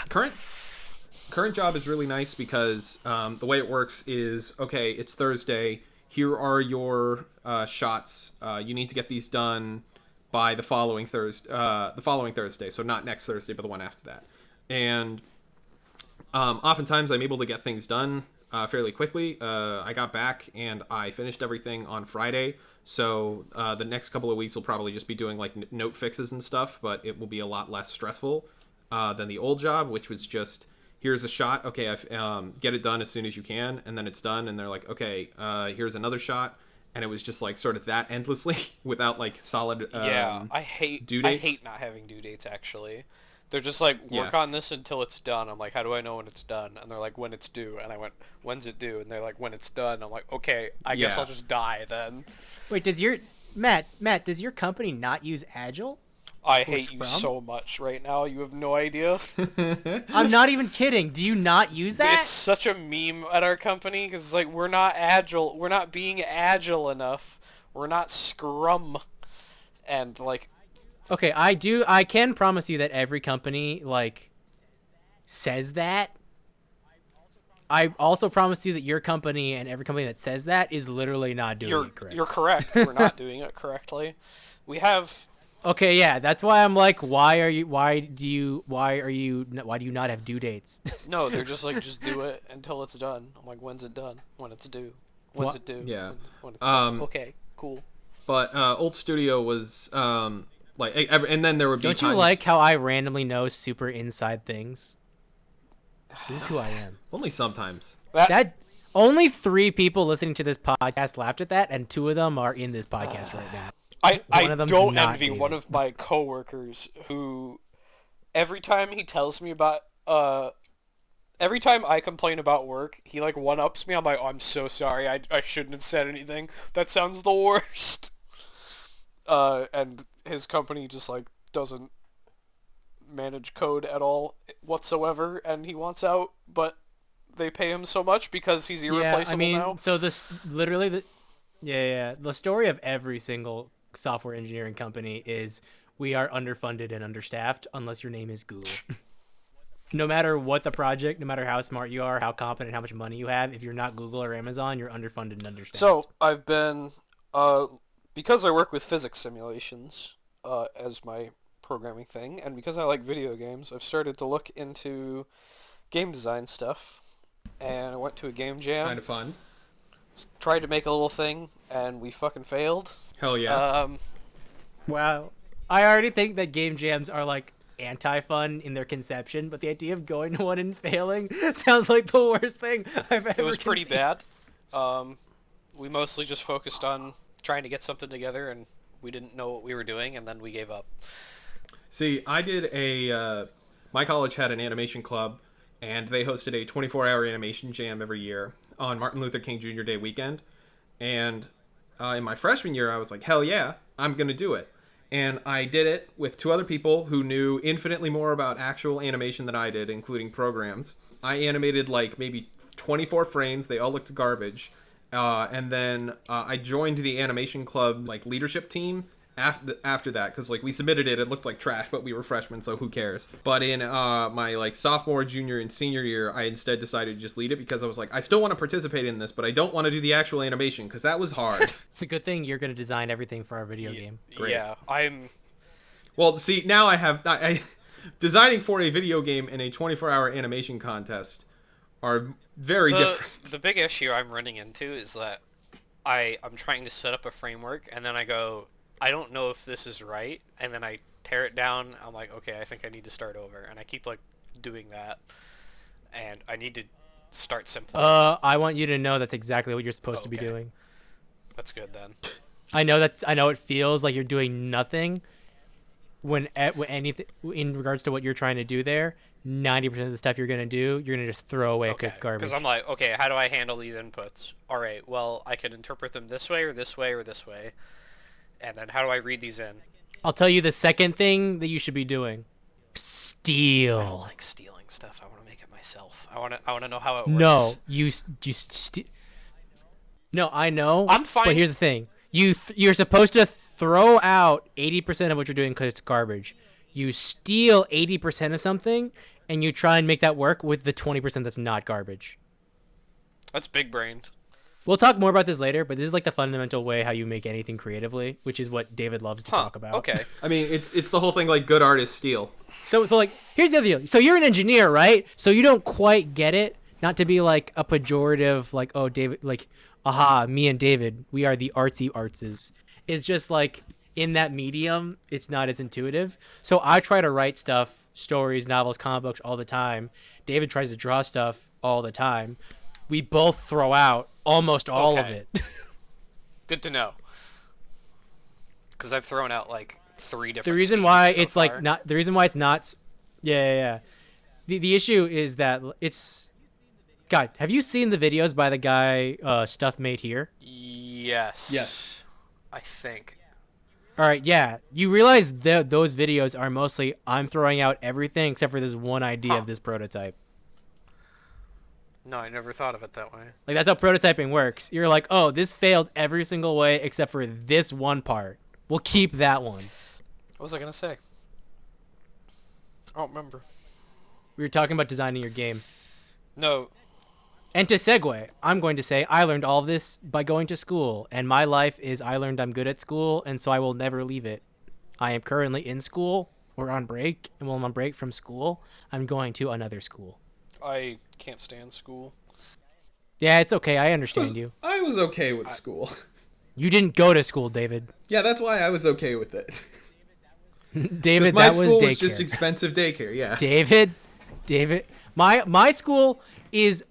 Current job is really nice because the way it works is, okay, it's Thursday. Here are your shots. You need to get these done by the following Thursday. So not next Thursday, but the one after that. And oftentimes I'm able to get things done fairly quickly. I got back and I finished everything on Friday. So the next couple of weeks will probably just be doing like note fixes and stuff, but it will be a lot less stressful than the old job, which was just, here's a shot. Okay, get it done as soon as you can, and then it's done. And they're like, okay, here's another shot, and it was just like sort of that endlessly without like solid. yeah, I hate due I dates. hate not having due dates, actually. They're just like, work Yeah. on this until it's done. I'm like, how do I know when it's done? And they're like, when it's due. And I went, when's it due? And they're like, when it's done. I'm like, okay, I guess Yeah. I'll just die then. Wait, does your Matt, does your company not use Agile? I hate you Scrum? so much right now. You have no idea. I'm not even kidding. Do you not use that? It's such a meme at our company because it's like, we're not agile. We're not being agile enough. We're not Scrum. And like, Okay, I can promise you that every company like says that. I also promise you that your company and every company that says that is literally not doing it correct. you're correct. We're not doing it correctly. We have Okay, yeah, that's why I'm like, why do you not have due dates? no. They're just like, just do it until it's done. I'm like, when's it done? When it's due. When's What? it due? Yeah. When it's done. Okay, cool. But old studio was like, and then there would be Don't you times- like how I randomly know super inside things? This is who I am. only sometimes. That only 3 people listening to this podcast laughed at that, and 2 of them are in this podcast right now. I One of them's don't not envy dating. one of my coworkers who, every time he tells me about, every time I complain about work, he like one-ups me. I'm like, oh, I'm so sorry. I shouldn't have said anything. That sounds the worst. And his company just like doesn't manage code at all whatsoever, and he wants out, but they pay him so much because he's irreplaceable Yeah, I mean, now. so this literally the story of every single software engineering company is we are underfunded and understaffed unless your name is Google. No matter what the project, no matter how smart you are, how competent, how much money you have, if you're not Google or Amazon, you're underfunded and understaffed. So I've been, because I work with physics simulations as my programming thing, and because I like video games, I've started to look into game design stuff. And I went to a game jam, Kind of fun. tried to make a little thing, and we fucking failed. Hell yeah. Wow. I already think that game jams are like anti-fun in their conception, but the idea of going to one and failing sounds like the worst thing I've ever It was pretty conceived. bad. We mostly just focused on trying to get something together, and we didn't know what we were doing, and then we gave up. See, I did my college had an animation club, and they hosted a 24-hour animation jam every year on Martin Luther King Jr. Day weekend. And in my freshman year, I was like, hell yeah, I'm going to do it. And I did it with 2 other people who knew infinitely more about actual animation than I did, including programs. I animated like maybe 24 frames. They all looked garbage. And then I joined the animation club like leadership team after that, because like we submitted it looked like trash, but we were freshmen, so who cares. But in my like sophomore, junior, and senior year, I instead decided to just lead it, because I was like, I still want to participate in this, but I don't want to do the actual animation, because that was hard. It's a good thing you're going to design everything for our video game. Great. Yeah, I'm... Well, see, now I designing for a video game and a 24-hour animation contest are very different. The big issue I'm running into is that I'm trying to set up a framework, and then I go, I don't know if this is right, and then I tear it down. I'm like, okay, I think I need to start over, and I keep like doing that, and I need to start simply. I want you to know that's exactly what you're supposed to be doing. That's good then. I know it feels like you're doing nothing when anything in regards to what you're trying to do there. 90% of the stuff you're going to do, you're going to just throw away because it's garbage. Because I'm like, okay, how do I handle these inputs? All right, well, I could interpret them this way or this way or this way. And then how do I read these in? I'll tell you the second thing that you should be doing. Steal. I don't like stealing stuff. I want to make it myself. I want to know how it works. No, No, I know. I'm fine. But here's the thing. You're supposed to throw out 80% of what you're doing because it's garbage. You steal 80% of something, and you try and make that work with the 20% that's not garbage. That's big brained. We'll talk more about this later, but this is like the fundamental way how you make anything creatively, which is what David loves to talk about. Okay. I mean, it's the whole thing, like, good artists steal. So like, here's the other deal. So you're an engineer, right? So you don't quite get it. Not to be like a pejorative, like, oh, David, like, aha, me and David, we are the artsy artses. It's just like, in that medium, it's not as intuitive. So I try to write stuff, stories, novels, comic books all the time. David tries to draw stuff all the time. We both throw out almost all of it. Good to know. Because I've thrown out like 3 different. The reason why so it's far. like not. The reason why it's not. Yeah. The issue is that it's. God, have you seen the videos by the guy Stuff Made Here? Yes. I think. All right, yeah. You realize those videos are mostly I'm throwing out everything except for this one idea of this prototype. No, I never thought of it that way. Like, that's how prototyping works. You're like, oh, this failed every single way except for this one part. We'll keep that one. What was I going to say? I don't remember. We were talking about designing your game. No. And to segue, I'm going to say I learned all of this by going to school. And my life is I learned I'm good at school, and so I will never leave it. I am currently in school or on break. And while I'm on break from school, I'm going to another school. I can't stand school. Yeah, it's okay. I understand you. I was okay with school. You didn't go to school, David. Yeah, that's why I was okay with it. David, my that was school daycare. was just expensive daycare. Yeah. David, my school is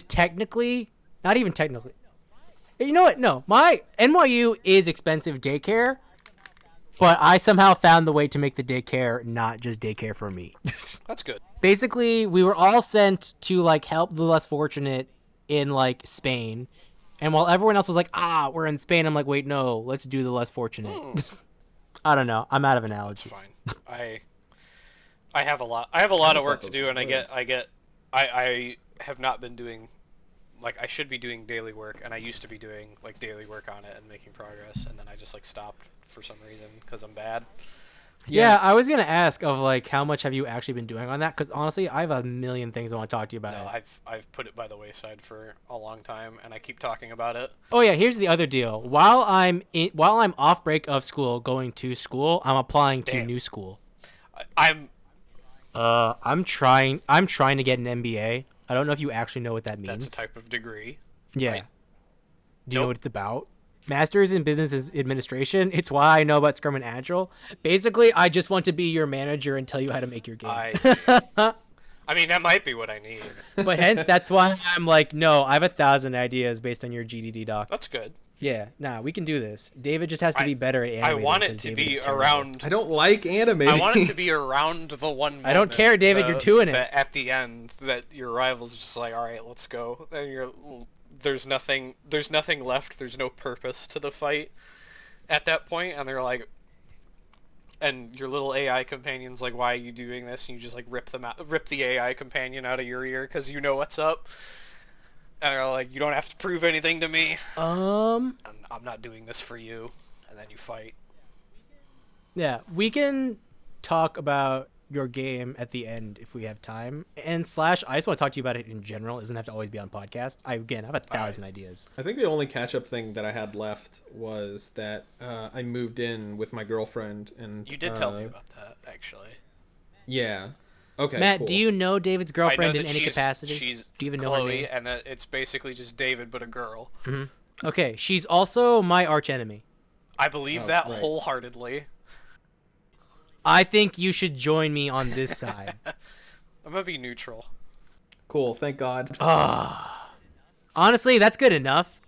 technically, not even technically. You know what? No, my NYU is expensive daycare, but I somehow found the way to make the daycare not just daycare for me. That's good. Basically, we were all sent to like help the less fortunate in like Spain, and while everyone else was like, we're in Spain, I'm like, wait, no, let's do the less fortunate. I don't know. I'm out of analogies. It's fine. I have a lot of work to do, and I have not been doing, like, I should be doing daily work, and I used to be doing like daily work on it and making progress, and then I just like stopped for some reason because I'm bad. Yeah, I was gonna ask of like how much have you actually been doing on that? Because honestly, I have a million things I want to talk to you about. No, I've put it by the wayside for a long time, and I keep talking about it. Oh yeah, here's the other deal. While I'm off break of school, going to school, I'm applying to new school. I'm trying to get an MBA. I don't know if you actually know what that means. That's a type of degree. Yeah. Right? Do you know what it's about? Master's in Business Administration. It's why I know about Scrum and Agile. Basically, I just want to be your manager and tell you how to make your game. I see. I mean, that might be what I need. But hence, that's why I'm like, no, I have 1,000 ideas based on your GDD doc. That's good. Yeah, nah, we can do this. David just has to be better at I animating. want it because to David be is terrible. around. I don't like animating. I want it to be around the one moment. I don't care, David, you're doing it. That at the end, that your rival's just like, all right, let's go. And there's nothing left. There's no purpose to the fight at that point, and they're like, and your little AI companion's like, why are you doing this? And you just like rip the AI companion out of your ear because you know what's up. And they're like, you don't have to prove anything to me. And I'm not doing this for you. And then you fight. Yeah, we can talk about your game at the end if we have time. And Slash, I just want to talk to you about it in general. It doesn't have to always be on podcast. I have 1,000 ideas. I think the only catch-up thing that I had left was that I moved in with my girlfriend, and You did tell me about that, actually. Yeah. Okay. Matt, cool. do you know David's girlfriend I know in that any capacity? She's Do you even know Chloe, her name? and that it's basically just David but a girl. Okay, she's also my archenemy. I believe that right. wholeheartedly. I think you should join me on this side. I'm gonna be neutral. Cool. Thank God. Honestly, that's good enough.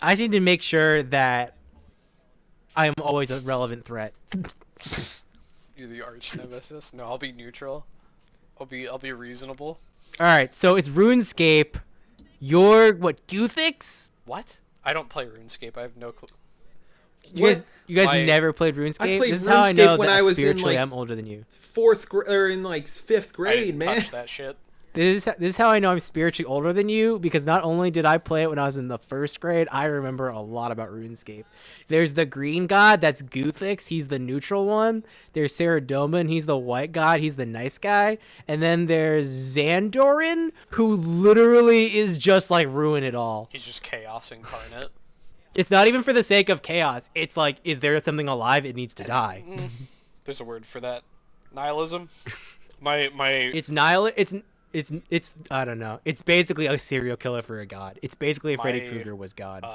I just need to make sure that I am always a relevant threat. You're the arch nemesis. No, I'll be neutral. I'll be reasonable. All right, so it's RuneScape. You're what, Guthix? What? I don't play RuneScape. I have no clue. You guys My- never played RuneScape? I played This is how I know RuneScape when that I was in, spiritually like, I'm older than you. Fifth I grade, didn't man. touch that shit. This is how I know I'm spiritually older than you, because not only did I play it when I was in the first grade, I remember a lot about RuneScape. There's the green god, that's Guthix, he's the neutral one. There's Saradomin, he's the white god, he's the nice guy. And then there's Xandorin, who literally is just like ruin it all. He's just chaos incarnate. It's not even for the sake of chaos. It's like, is there something alive? It needs to die. There's a word for that. Nihilism. My It's nihil. It's I don't know. It's basically a serial killer for a god. It's basically if Freddy My, Krueger was God.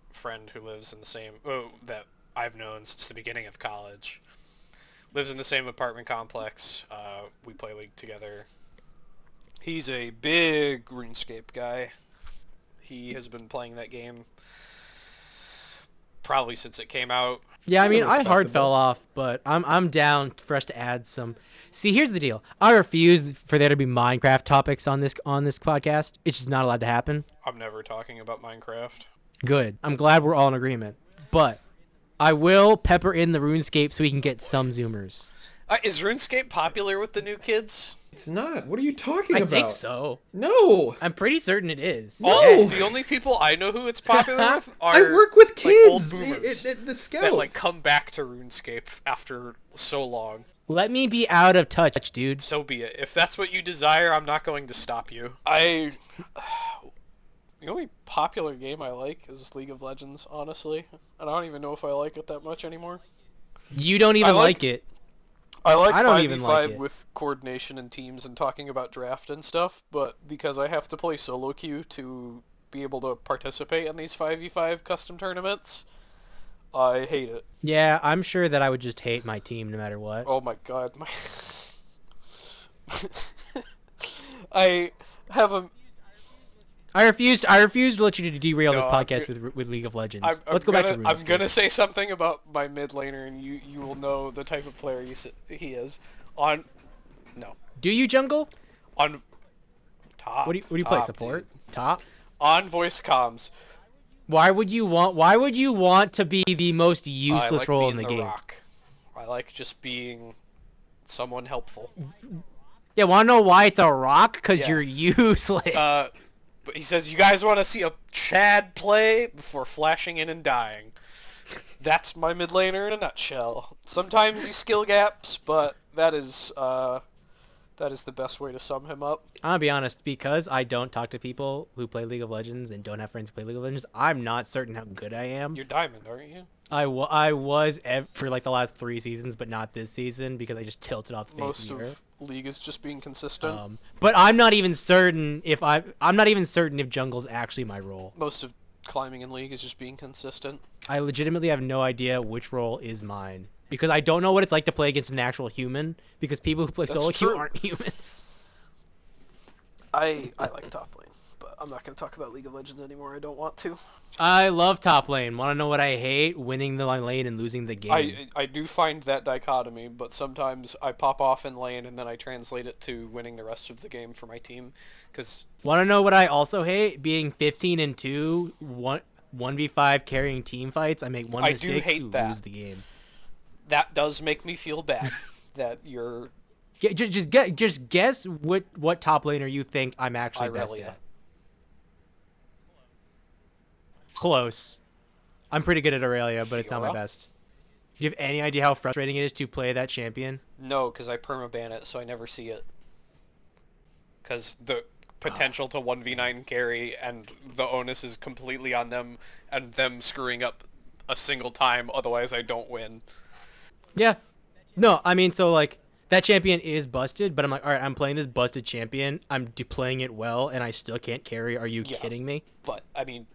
friend who lives in the same that I've known since the beginning of college lives in the same apartment complex. We play League together. He's a big RuneScape guy. He has been playing that game probably since it came out. Yeah, I mean, I hard respectable. fell off, but I'm down for us to add some. See, here's the deal. I refuse for there to be Minecraft topics on this podcast. It's just not allowed to happen. I'm never talking about Minecraft. Good. I'm glad we're all in agreement. But I will pepper in the RuneScape so we can get some Zoomers. Is RuneScape popular with the new kids? It's not. What are you talking I about? think so. No. I'm pretty certain it is. No. The only people I know who it's popular with are I work with like, old kids. boomers The scouts. that like come back to RuneScape after so long. Let me be out of touch, dude. So be it. If that's what you desire, I'm not going to stop you. The only popular game I like is League of Legends, honestly. And I don't even know if I like it that much anymore. You don't even I like- like it. I like I don't 5v5 even like it. with coordination and teams and talking about draft and stuff, but because I have to play solo queue to be able to participate in these 5v5 custom tournaments, I hate it. Yeah, I'm sure that I would just hate my team no matter what. Oh my god, my I have a I refuse to let you derail this No, I'm podcast good. with League of Legends. I'm Let's go back to gonna- RuneScape. I'm gonna say something about my mid laner, and you will know the type of player he is. Do you jungle? On top. What do you play? top, Support? dude. Top? On voice comms. Why would you want to be the most useless I like role being in the game? Rock. I like just being someone helpful. Yeah, want to know why it's a rock? Because Yeah. you're useless. But he says, you guys want to see a Chad play before flashing in and dying. That's my mid laner in a nutshell. Sometimes he skill gaps, but that is the best way to sum him up. I'm gonna be honest, because I don't talk to people who play League of Legends and don't have friends who play League of Legends, I'm not certain how good I am. You're diamond, aren't you? I was for like the last 3 seasons, but not this season because I just tilted off the face Most of the of earth. League is just being consistent. But I'm not even certain if I'm not even certain if jungle's actually my role. Most of climbing in League is just being consistent. I legitimately have no idea which role is mine because I don't know what it's like to play against an actual human because people who play That's solo queue true. aren't humans. I like top lane. but I'm not going to talk about League of Legends anymore. I don't want to. I love top lane. Want to know what I hate? Winning the lane and losing the game. I do find that dichotomy, but sometimes I pop off in lane and then I translate it to winning the rest of the game for my team. Cause Want to know what I also hate? Being 15-2, 1v5 carrying team fights. I make one mistake, do hate that. lose the game. That does make me feel bad that you're Just guess what top laner you think I'm actually best Irelia. at. Close. I'm pretty good at Aurelia, but it's not my Fiora? best. Do you have any idea how frustrating it is to play that champion? No, because I permaban it, so I never see it. Because the potential to 1v9 carry and the onus is completely on them and them screwing up a single time, otherwise I don't win. Yeah. No, I mean, so, like, that champion is busted, but I'm like, all right, I'm playing this busted champion. I'm playing it well, and I still can't carry. Are you kidding me? But, I mean...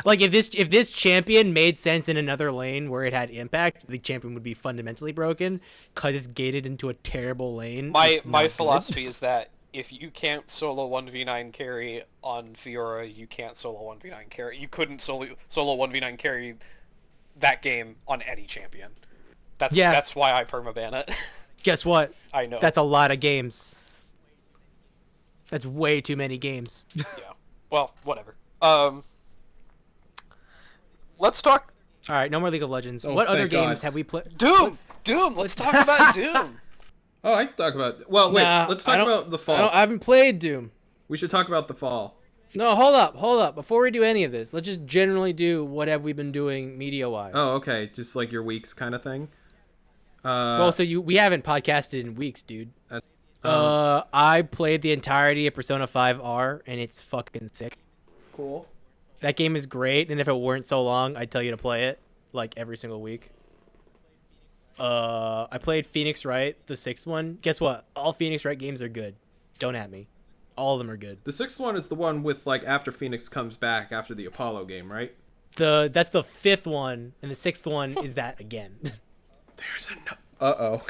Like, if this champion made sense in another lane where it had impact, the champion would be fundamentally broken because it's gated into a terrible lane. My philosophy is that if you can't solo 1v9 carry on Fiora, you can't solo 1v9 carry. You couldn't solo 1v9 carry that game on any champion. That's why I permaban it. Guess what? I know. That's a lot of games. That's way too many games. Yeah. Well, whatever. Let's talk All right, no more League of Legends. Oh, what other thank games God. have we played? Doom. Let's talk about Doom. Oh, I can talk about... Well, wait, let's talk about the fall. I haven't played Doom. We should talk about the fall. No, hold up. Before we do any of this, let's just generally do what have we been doing media-wise. Oh, okay. Just like your weeks kind of thing. Well, so we haven't podcasted in weeks, dude. I played the entirety of Persona 5 R, and it's fucking sick. Cool. That game is great, and if it weren't so long, I'd tell you to play it, like, every single week. I played Phoenix Wright, the 6th one. Guess what? All Phoenix Wright games are good. Don't at me. All of them are good. The 6th one is the one with, like, after Phoenix comes back after the Apollo game, right? That's the 5th one, and the 6th one is that again. There's a Uh-oh.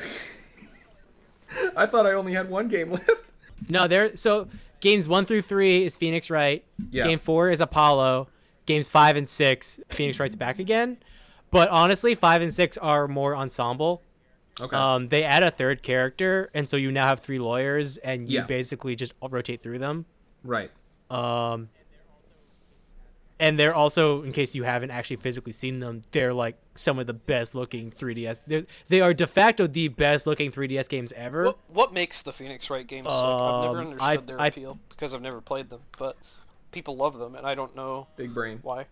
I thought I only had one game left. No, so games 1 through 3 is Phoenix Wright. Yeah. Game 4 is Apollo. Games 5 and 6, Phoenix Wright's back again. But honestly, 5 and 6 are more ensemble. Okay. They add a third character, and so you now have 3 lawyers, and you Yeah. basically just rotate through them. Right. And they're also, in case you haven't actually physically seen them, they're like some of the best looking 3DS. They are de facto the best looking 3DS games ever. What makes the Phoenix Wright games sick? I've never understood their I- appeal because I've never played them, but people love them, and I don't know Big brain. why.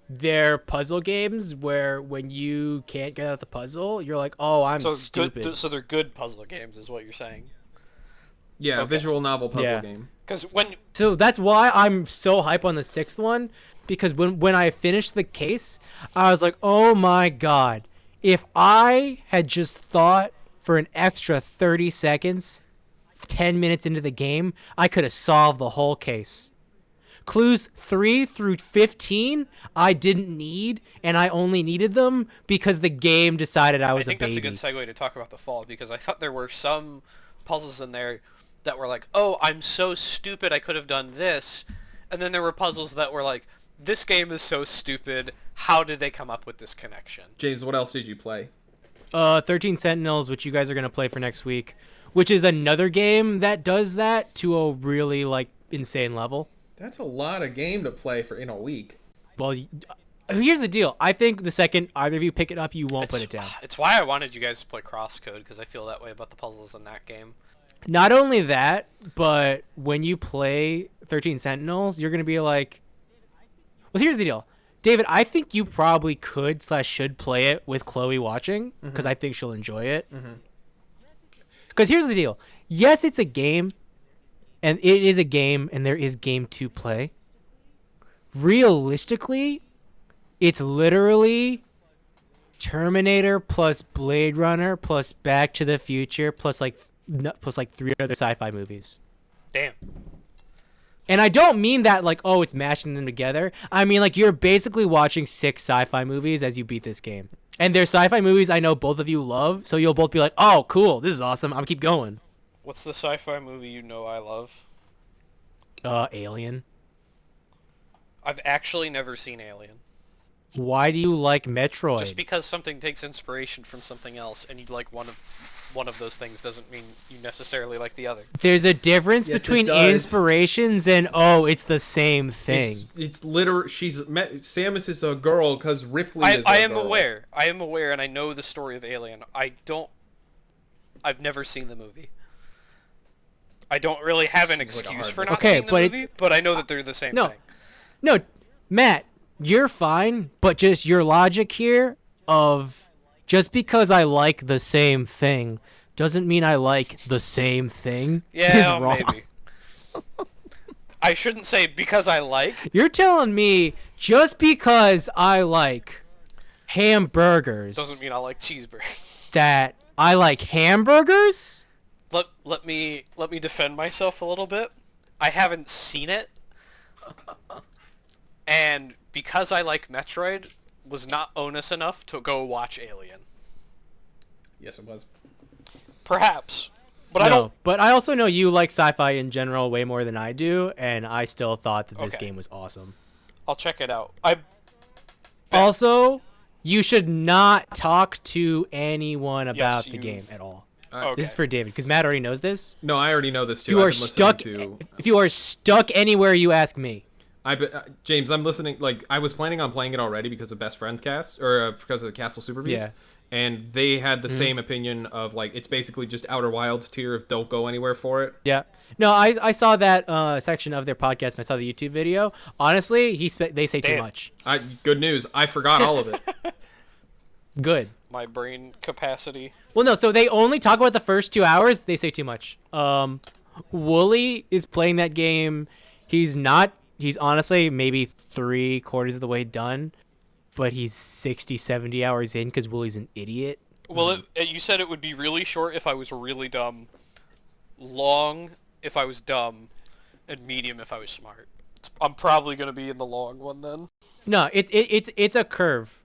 They're puzzle games where when you can't get out the puzzle, you're like, oh, I'm stupid. So they're good puzzle games, is what you're saying. Yeah, Okay. visual novel puzzle Yeah. game. Because when So that's why I'm so hype on the 6th one, because when I finished the case, I was like, oh my god, if I had just thought for an extra 30 seconds, 10 minutes into the game, I could have solved the whole case. Clues 3 through 15, I didn't need, and I only needed them because the game decided I was I think a baby. that's a good segue to talk about the fall, because I thought there were some puzzles in there that were like, oh, I'm so stupid I could have done this, and then there were puzzles that were like, this game is so stupid, how did they come up with this connection? James, what else did you play? 13 Sentinels, which you guys are going to play for next week, which is another game that does that to a really, like, insane level. That's a lot of game to play for in a week. Well, here's the deal. I think the second either of you pick it up, you won't put it down. It's why I wanted you guys to play Crosscode, because I feel that way about the puzzles in that game. Not only that, but when you play 13 Sentinels, you're going to be like... Well, here's the deal. David, I think you probably could/should play it with Chloe watching, because I think she'll enjoy it. Because here's the deal. Yes, it's a game, and it is a game, and there is game to play. Realistically, it's literally Terminator plus Blade Runner plus Back to the Future plus like 3 other sci-fi movies. Damn. And I don't mean that like, oh, it's mashing them together. I mean like you're basically watching 6 sci-fi movies as you beat this game. And they're sci-fi movies I know both of you love, so you'll both be like, oh, cool, this is awesome, I'm keep going. What's the sci-fi movie you know I love? Alien. I've actually never seen Alien. Why do you like Metroid? Just because something takes inspiration from something else, and you like one of those things, doesn't mean you necessarily like the other. There's a difference Yes, it between does. inspirations and it's the same thing. It's literally Samus is a girl because Ripley is a I am girl. aware. I am aware, and I know the story of Alien. I've never seen the movie. I don't really have an Seems like a excuse hard for miss. not Okay, seeing the but movie, but I know that they're the same No. thing. No, Matt, you're fine, but just your logic here of just because I like the same thing doesn't mean I like the same thing is Yeah, wrong. maybe. I shouldn't say because I like. You're telling me just because I like hamburgers Doesn't mean I like cheeseburgers. that I like hamburgers? Let me defend myself a little bit. I haven't seen it, and because I like Metroid, was not onus enough to go watch Alien. Yes, it was. Perhaps, but No, I don't. but I also know you like sci-fi in general way more than I do, and I still thought that this Okay. game was awesome. I'll check it out. I Also, you should not talk to anyone about the you've- game at all. okay. This is for David, because Matt already knows this. No, I already know this too. If you I've are been listening stuck, to. if you are stuck anywhere, you ask me. James, I'm listening. Like, I was planning on playing it already because of Best Friends Cast, or because of Castle Super Beast. Yeah. And they had the same opinion of, like, it's basically just Outer Wilds tier of don't go anywhere for it. Yeah. No, I saw that section of their podcast and I saw the YouTube video. Honestly, they say too Damn. much. Good news. I forgot all of it. Good. My brain capacity. Well, no, so they only talk about the first 2 hours. They say too much. Wooly is playing that game. He's honestly maybe 3/4 of the way done, but he's 60, 70 hours in because Wooly's an idiot. Well, you said it would be really short if I was really dumb, long if I was dumb, and medium if I was smart. I'm probably gonna be in the long one then. No, it's a curve.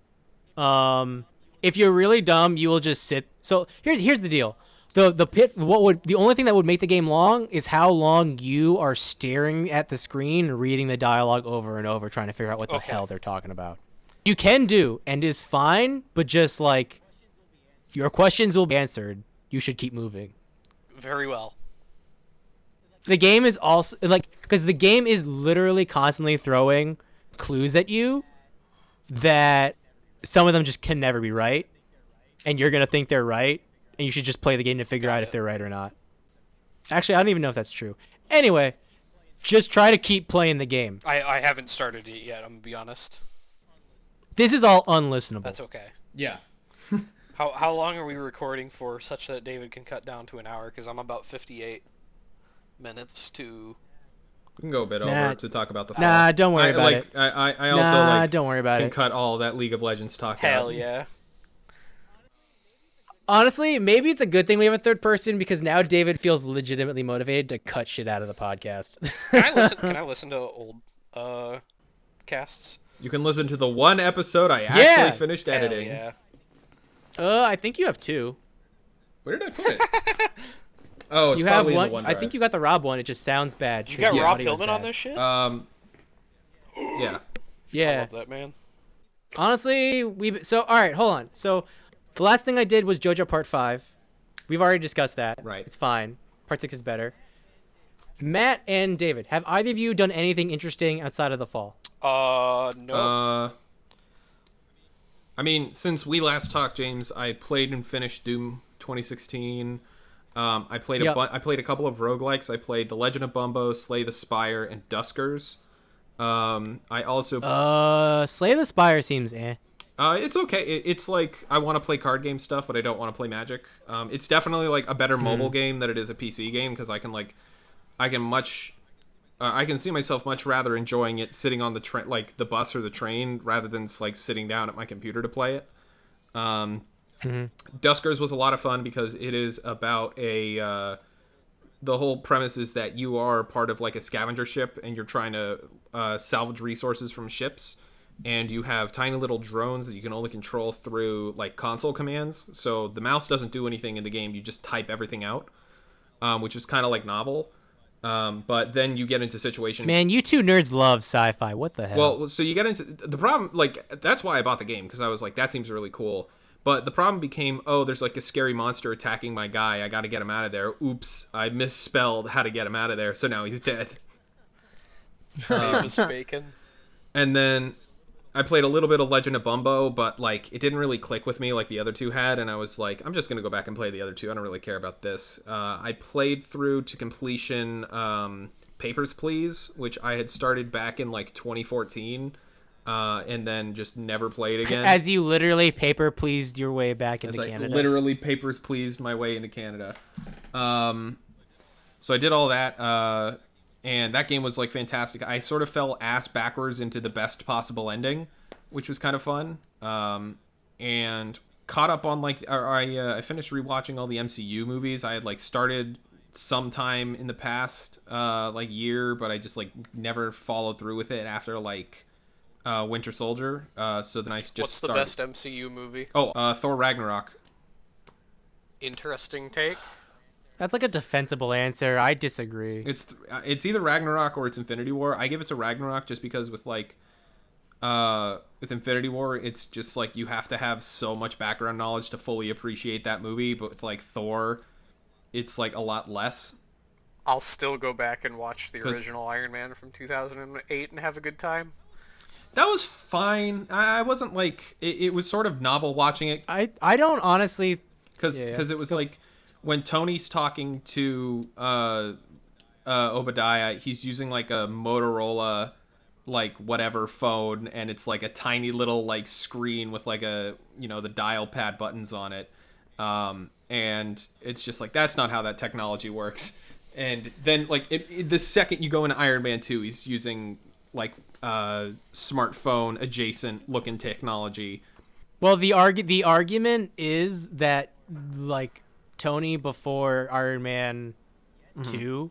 If you're really dumb, you will just sit. So here's the deal. The only thing that would make the game long is how long you are staring at the screen, reading the dialogue over and over, trying to figure out what the Okay. hell they're talking about. You can do and is fine, but just like your questions will be answered. You should keep moving. Very well. The game is also because the game is literally constantly throwing clues at you that some of them just can never be right, and you're gonna think they're right, and you should just play the game to figure out if they're right or not. Actually, I don't even know if that's true. Anyway, just try to keep playing the game. I haven't started it yet. I'm gonna be honest. This is all unlistenable. That's okay. Yeah. How long are we recording for, such that David can cut down to an hour? Because I'm about 58 minutes to. We can go a bit Nah. over to talk about the fall. Nah, don't worry about it. I also Nah, don't worry about can it. cut all that League of Legends talk Hell out. yeah. Honestly, maybe it's a good thing we have a third person because now David feels legitimately motivated to cut shit out of the podcast. Can I listen to old casts? You can listen to the one episode I actually Yeah. finished Hell editing. yeah. I think you have two. Where did I put it? Oh, it's You have probably one. in the one I think you got the Rob one. It just sounds bad. You 'cause got the Rob audio is Hillman on bad. this shit? Yeah. I Yeah. love that man. Honestly, all right, hold on. So the last thing I did was JoJo Part 5. We've already discussed that. Right. It's fine. Part 6 is better. Matt and David, have either of you done anything interesting outside of the fall? No. I mean, since we last talked, James, I played and finished Doom 2016. I played Yep. I played a couple of roguelikes. I played The Legend of Bumbo, Slay the Spire, and Duskers. I also Slay the Spire seems eh. it's okay. It's like I want to play card game stuff, but I don't want to play Magic. It's definitely like a better mobile game than it is a PC game because I can see myself much rather enjoying it sitting on the train, like the bus or the train, rather than like sitting down at my computer to play it. Duskers was a lot of fun because it is about the whole premise is that you are part of like a scavenger ship and you're trying to salvage resources from ships, and you have tiny little drones that you can only control through like console commands. So the mouse doesn't do anything in the game, you just type everything out. which was kind of like novel. But then you get into situations. Man, you two nerds love sci-fi. What the hell? Well, so you get into the problem. Like that's why I bought the game, because I was like, that seems really cool. But the problem became, oh, there's like a scary monster attacking my guy. I got to get him out of there. Oops, I misspelled how to get him out of there. So now he's dead. Davis Bacon. And then I played a little bit of Legend of Bumbo, but like it didn't really click with me like the other two had. And I was like, I'm just gonna go back and play the other two. I don't really care about this. I played through to completion Papers, Please, which I had started back in like 2014. And then just never played again. As you literally paper pleased your way back into Canada. Literally Papers Pleased my way into Canada. So I did all that, and that game was like fantastic. I sort of fell ass backwards into the best possible ending, which was kind of fun. And caught up on like, I finished rewatching all the MCU movies. I had like started sometime in the past like year, but I just like never followed through with it after like Winter Soldier. So then I just What's started. the best MCU movie? Oh, Thor Ragnarok. Interesting take. That's like a defensible answer. I disagree. It's either Ragnarok or it's Infinity War. I give it to Ragnarok just because with like with Infinity War, it's just like you have to have so much background knowledge to fully appreciate that movie, but with like Thor, it's like a lot less. I'll still go back and watch the original Iron Man from 2008 and have a good time. That was fine. I wasn't like it was sort of novel watching it. I don't honestly, because it was like when Tony's talking to Obadiah, he's using like a Motorola like whatever phone, and it's like a tiny little like screen with like a, you know, the dial pad buttons on it, and it's just like that's not how that technology works. And then like the second you go into Iron Man 2, he's using like smartphone adjacent looking technology. Well, the argument is that like Tony before Iron Man 2,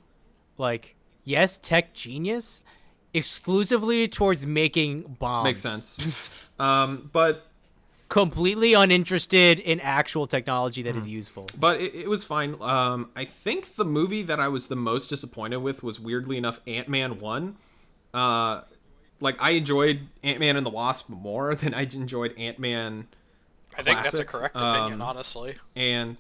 like, yes, tech genius, exclusively towards making bombs. Makes sense. But completely uninterested in actual technology that is useful. But it was fine. I think the movie that I was the most disappointed with was, weirdly enough, Ant-Man 1. Like, I enjoyed Ant-Man and the Wasp more than I enjoyed Ant-Man I think that's a correct opinion, honestly. And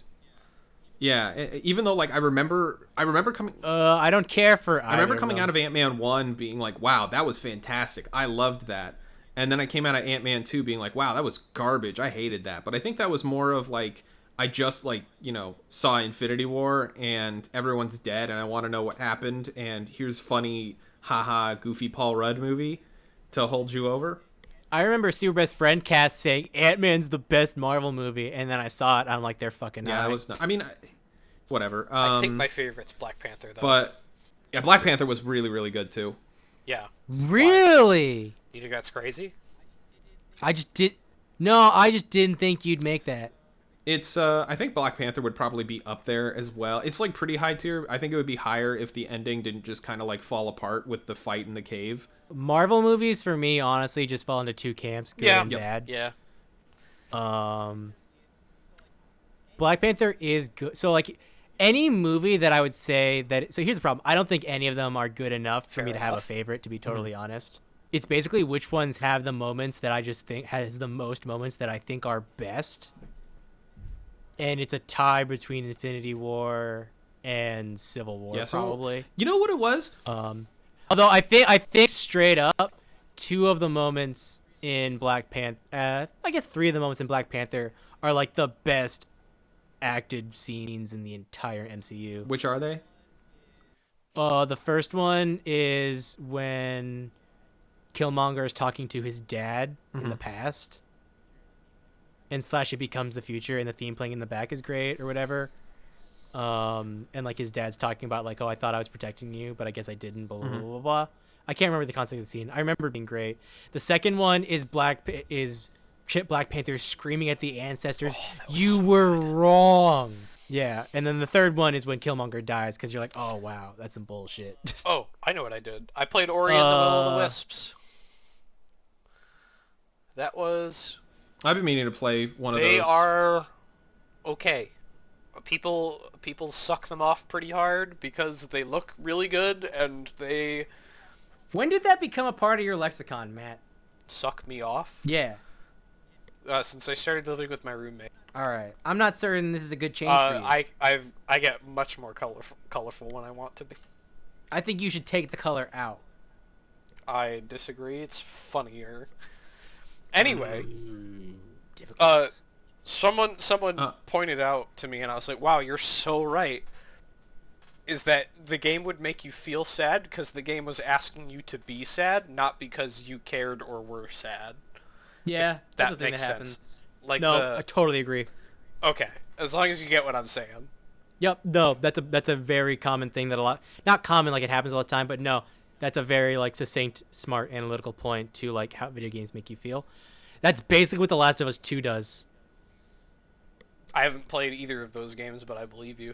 yeah, even though like I remember coming I don't care for I remember coming out of Ant-Man 1 being like, wow, that was fantastic. I loved that. And then I came out of Ant-Man 2 being like, wow, that was garbage. I hated that. But I think that was more of like, I just like, you know, saw Infinity War and everyone's dead and I want to know what happened. And here's funny, haha, goofy Paul Rudd movie to hold you over. I remember Super Best Friend Cast saying Ant-Man's the best Marvel movie. And then I saw it. I'm like, they're fucking Yeah, it was not, I mean, it's whatever. I think my favorite's Black Panther, though. But yeah, Black Panther was really, really good too. Yeah. Really? You think that's crazy? I just didn't think you'd make that. It's I think Black Panther would probably be up there as well. It's like pretty high tier. I think it would be higher if the ending didn't just kind of like fall apart with the fight in the cave. Marvel movies for me honestly just fall into two camps, good and bad. Yeah. Black Panther is good. So like any movie that I would say that, so here's the problem. I don't think any of them are good enough for me to have a favorite, to be totally honest. It's basically which ones have the moments that I just think has the most moments that I think are best. And it's a tie between Infinity War and Civil War, probably. You know what it was? Although I think straight up, two of the moments in Black Panther, I guess three of the moments in Black Panther are like the best acted scenes in the entire MCU. Which are they? The first one is when Killmonger is talking to his dad in the past, and / it becomes the future, and the theme playing in the back is great or whatever. And like his dad's talking about like, oh, I thought I was protecting you, but I guess I didn't. Blah blah blah blah blah. I can't remember the context of the scene. I remember it being great. The second one is Black Panther screaming at the ancestors, "You were wrong." Yeah, and then the third one is when Killmonger dies, because you're like, oh wow, that's some bullshit. Oh, I know what I did. I played Ori and the Will of the Wisps. That was... I've been meaning to play one of those. They are okay. people suck them off pretty hard because they look really good and they When did that become a part of your lexicon, Matt? suck me off. Yeah. Since I started living with my roommate. All right. I'm not certain this is a good change for you. I get much more colorful when I want to be. I think you should take the color out. I disagree. It's funnier. Anyway, Difficult. someone pointed out to me, and I was like, "Wow, you're so right." Is that the game would make you feel sad because the game was asking you to be sad, not because you cared or were sad. Yeah, That that's the thing makes that sense. happens. Like No, I totally agree. okay, as long as you get what I'm saying. Yep. No, that's a very common thing that not common like it happens all the time, but no, that's a very like succinct, smart, analytical point to like how video games make you feel. That's basically what The Last of Us 2 does. I haven't played either of those games, but I believe you.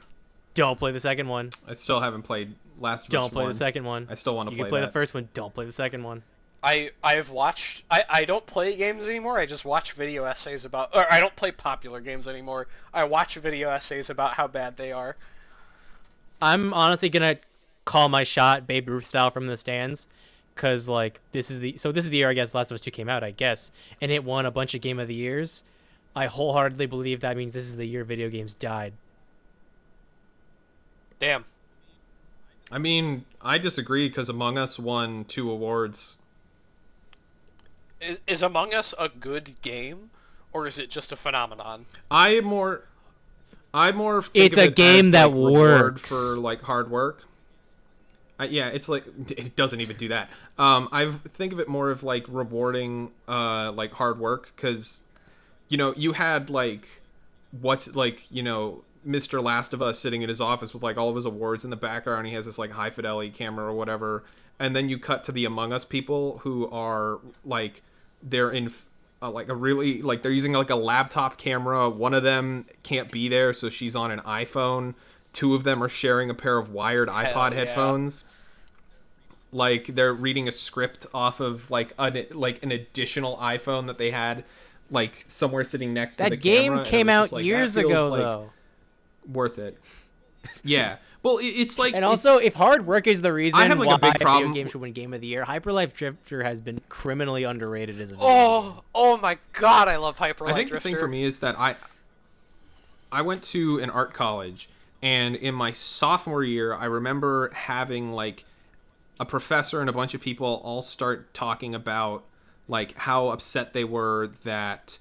Don't play the second one. I still haven't played Last of Us Don't play 1. the second one. I still want to You play can play that. the first one. Don't play the second one. I've watched. I don't play games anymore. I just watch video essays about. Or I don't play popular games anymore. I watch video essays about how bad they are. I'm honestly gonna call my shot, Babe Ruth style, from the stands, because like this is the year I guess Last of Us 2 came out, I guess, and it won a bunch of Game of the Years. I wholeheartedly believe that means this is the year video games died. Damn. I mean, I disagree because Among Us won 2 awards. Is Among Us a good game, or is it just a phenomenon? I more think It's of a it game as, that like, reward works. for like hard work. Yeah, it's like it doesn't even do that. I think of it more of like rewarding like hard work because you had like what's like Mr. Last of Us sitting in his office with like all of his awards in the background. He has this like high fidelity camera or whatever, and then you cut to the Among Us people who are like they're in like a really like they're using like a laptop camera. One of them can't be there, so she's on an iPhone. 2 of them are sharing a pair of wired iPod yeah. headphones. Like they're reading a script off of like an additional iPhone that they had like somewhere sitting next to the That camera. game and came it was out just, like, that years feels, ago, like, though. worth it. Yeah. Well, it's like And also, it's- if hard work is the reason I have, like, why a big problem- video game should win Game of the Year, Hyper Life Drifter has been criminally underrated as a video game. Oh my God! I love Hyper Light I think Drifter. the thing for me is that I went to an art college, and in my sophomore year, I remember having like a professor and a bunch of people all start talking about like how upset they were that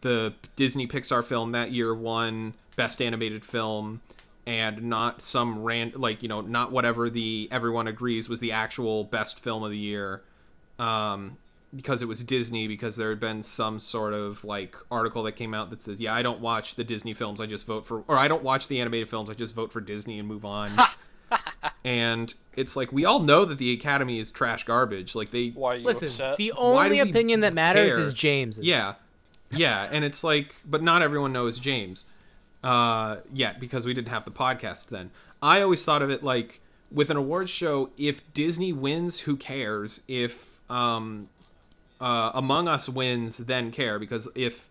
the Disney Pixar film that year won Best Animated Film and not some not whatever the everyone agrees was the actual best film of the year, because it was Disney, because there had been some sort of like article that came out that says, yeah, I don't watch the Disney films, I just vote for, or I don't watch the animated films, I just vote for Disney and move on. And it's like, we all know that the Academy is trash garbage. Like Why are you Listen, upset? the Why only do we opinion that matters care? is James's. Yeah, and it's like, but not everyone knows James. Because we didn't have the podcast then. I always thought of it like, with an awards show, if Disney wins, who cares? If Among Us wins, then care, because if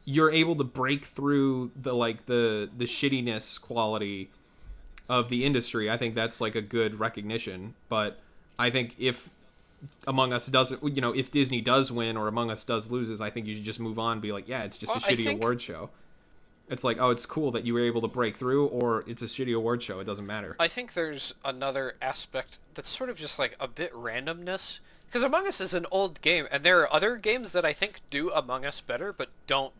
you're able to break through the shittiness quality of the industry, I think that's like a good recognition. But I think if Among Us doesn't, if Disney does win or Among Us does loses, I think you should just move on and be like, yeah, it's just a shitty award show. It's like, oh, it's cool that you were able to break through, or it's a shitty award show. It doesn't matter. I think there's another aspect that's sort of just like a bit randomness. Because Among Us is an old game, and there are other games that I think do Among Us better, but don't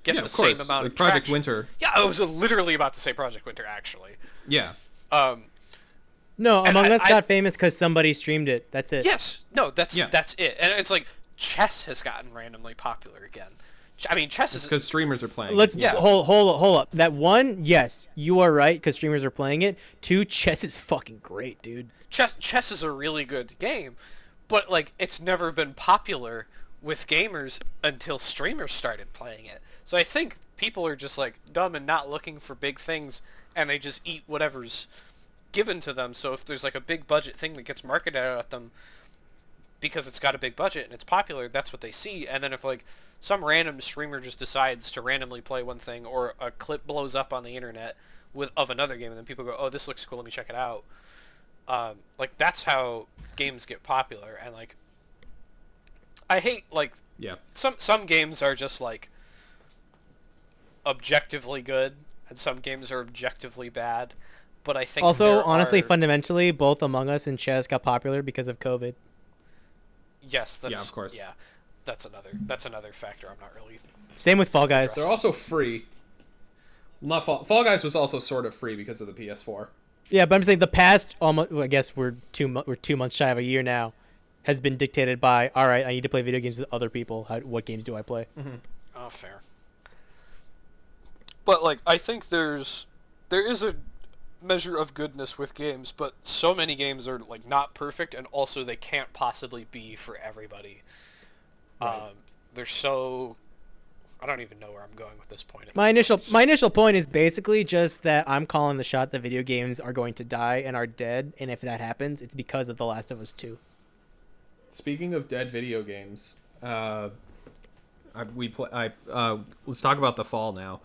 get the of course. same amount Like of Project traction. Winter. Yeah, I was literally about to say Project Winter, actually. Yeah. No, And Among Us I- got famous because somebody streamed it. That's it. Yes, no, that's Yeah. it. And it's like, chess has gotten randomly popular again. I mean, chess is... Because streamers are playing. Let's Yeah. hold up. That one, yes, you are right because streamers are playing it. 2, chess is fucking great, dude. Chess is a really good game, but like it's never been popular with gamers until streamers started playing it. So I think people are just like dumb and not looking for big things, and they just eat whatever's given to them. So if there's like a big budget thing that gets marketed at them because it's got a big budget and it's popular, that's what they see. And then if like some random streamer just decides to randomly play one thing, or a clip blows up on the internet, of another game, and then people go, "Oh, this looks cool. Let me check it out." Like that's how games get popular, and like I hate like Yeah. some games are just like objectively good, and some games are objectively bad. But I think Also, honestly, are... fundamentally, both Among Us and chess got popular because of COVID. Yes, that's, Yeah, of course. Yeah, that's another factor. I'm not really. Same with Fall Guys. They're also free. Not Fall Guys was also sort of free because of the PS4. Yeah, but I'm saying the past almost. Well, I guess we're 2 months shy of a year now, has been dictated by. All right, I need to play video games with other people. What games do I play? Mm-hmm. Oh, fair. But like, I think there is a measure of goodness with games, but so many games are like not perfect, and also they can't possibly be for everybody. Right. They're so. I don't even know where I'm going with this point. My initial point is basically just that I'm calling the shot that video games are going to die and are dead, and if that happens, it's because of The Last of Us 2. Speaking of dead video games, let's talk about The Fall now.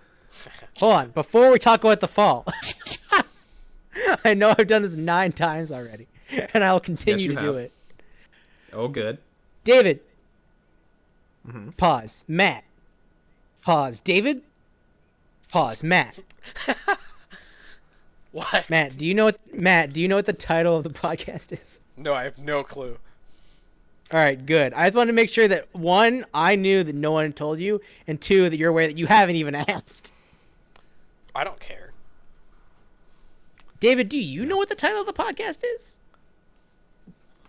Hold on, before we talk about The Fall, I know I've done this 9 times already, and I'll continue Yes, to you do have. it. Oh, good. David. Mm-hmm. Pause. Matt. Pause. David. Pause. Matt. What? Matt, do you know what the title of the podcast is? No, I have no clue. All right, good. I just wanted to make sure that 1, I knew that no one told you, and 2, that you're aware that you haven't even asked. I don't care. David, do you know what the title of the podcast is?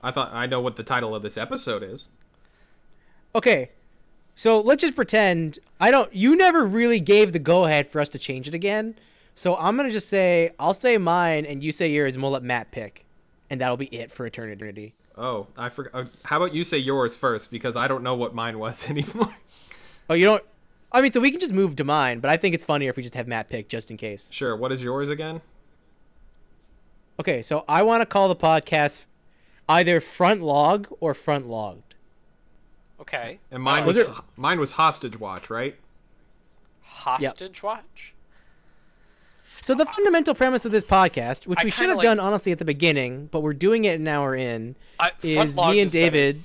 I thought I know what the title of this episode is. Okay. So let's just pretend you never really gave the go ahead for us to change it again. So I'm going to just say, I'll say mine and you say yours and we'll let Matt pick. And that'll be it for eternity. Oh, I forgot. How about you say yours first, because I don't know what mine was anymore. Oh, you don't? I mean, so we can just move to mine, but I think it's funnier if we just have Matt pick just in case. Sure. What is yours again? Okay, so I want to call the podcast either Frontlogged or Frontlogged. Okay. And mine was Hostage Watch, right? Hostage Watch? So the fundamental premise of this podcast, which we should have like- done honestly at the beginning, but we're doing it an hour in, is Frontlogged me and is better. David.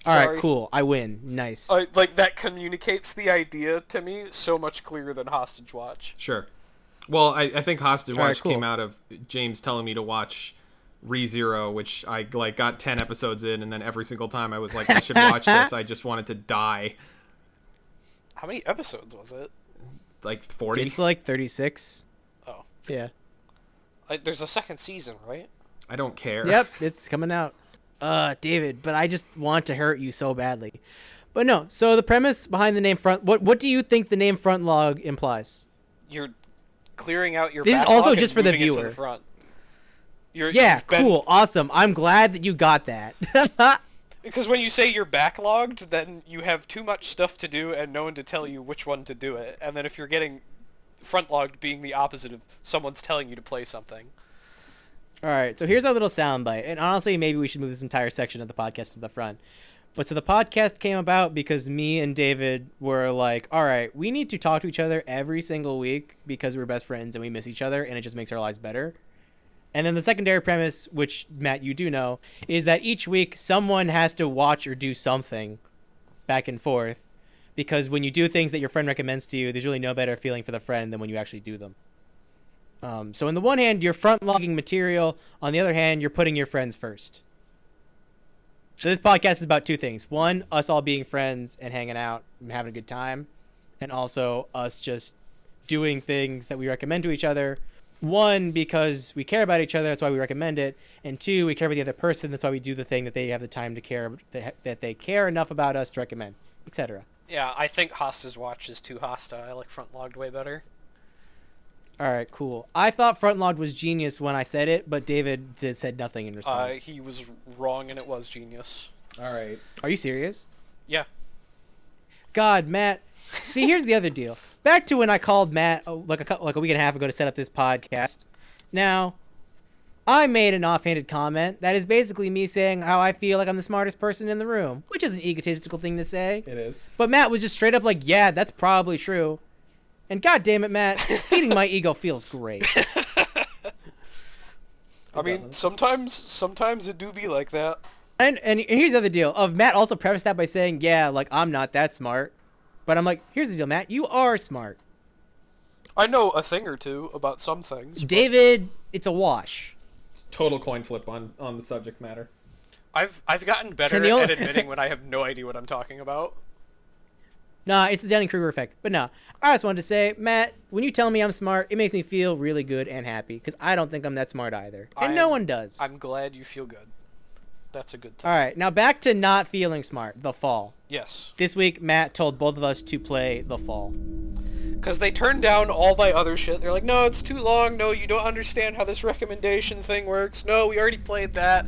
All right, Sorry. cool. I win. Nice. Like that communicates the idea to me so much clearer than Hostage Watch. Sure. Well, I think Hostage All right, Watch cool. came out of James telling me to watch ReZero, which I got 10 episodes in, and then every single time I was like, I should watch this. I just wanted to die. How many episodes was it? Like 40. It's like 36. Oh. Yeah. There's a second season, right? I don't care. Yep, it's coming out. David, but I just want to hurt you so badly. But no, so the premise behind the name what do you think the name Frontlog implies? You're clearing out your This is backlog also and just for the moving it to viewer. front. Yeah, You've been- cool, awesome. I'm glad that you got that. Because when you say you're backlogged, then you have too much stuff to do and no one to tell you which one to do it. And then if you're getting frontlogged being the opposite of someone's telling you to play something. All right, so here's our little soundbite. And honestly, maybe we should move this entire section of the podcast to the front. But so the podcast came about because me and David were like, all right, we need to talk to each other every single week because we're best friends and we miss each other and it just makes our lives better. And then the secondary premise, which, Matt, you do know, is that each week someone has to watch or do something back and forth. Because when you do things that your friend recommends to you, there's really no better feeling for the friend than when you actually do them. So on the one hand, you're front logging material. On the other hand, you're putting your friends first. So this podcast is about 2 things. 1, us all being friends and hanging out and having a good time. And also us just doing things that we recommend to each other. 1, because we care about each other, that's why we recommend it. And 2, we care about the other person, that's why we do the thing that they have the time to care, that they care enough about us to recommend, etc. Yeah, I think Hostage Watch is too hostile. I like frontlogged way better. All right, cool. I thought Frontlogged was genius when I said it, but David said nothing in response. He was wrong and it was genius. All right. Are you serious? Yeah. God, Matt. See, here's the other deal. Back to when I called Matt like a week and a half ago to set up this podcast. Now, I made an offhanded comment that is basically me saying how I feel like I'm the smartest person in the room, which is an egotistical thing to say. It is. But Matt was just straight up like, yeah, that's probably true. And god damn it, Matt, feeding my ego feels great. I mean, sometimes it do be like that. And here's the other deal. Matt also prefaced that by saying, yeah, like, I'm not that smart. But I'm like, here's the deal, Matt. You are smart. I know a thing or two about some things. David, it's a wash. Total coin flip on the subject matter. I've gotten better at admitting when I have no idea what I'm talking about. Nah, it's the Dunning-Kruger effect. But no, I just wanted to say, Matt, when you tell me I'm smart, it makes me feel really good and happy. Because I don't think I'm that smart either. And no one does. I'm glad you feel good. That's a good thing. All right, now back to not feeling smart. The Fall. Yes. This week, Matt told both of us to play The Fall. Because they turned down all my other shit. They're like, no, it's too long. No, you don't understand how this recommendation thing works. No, we already played that.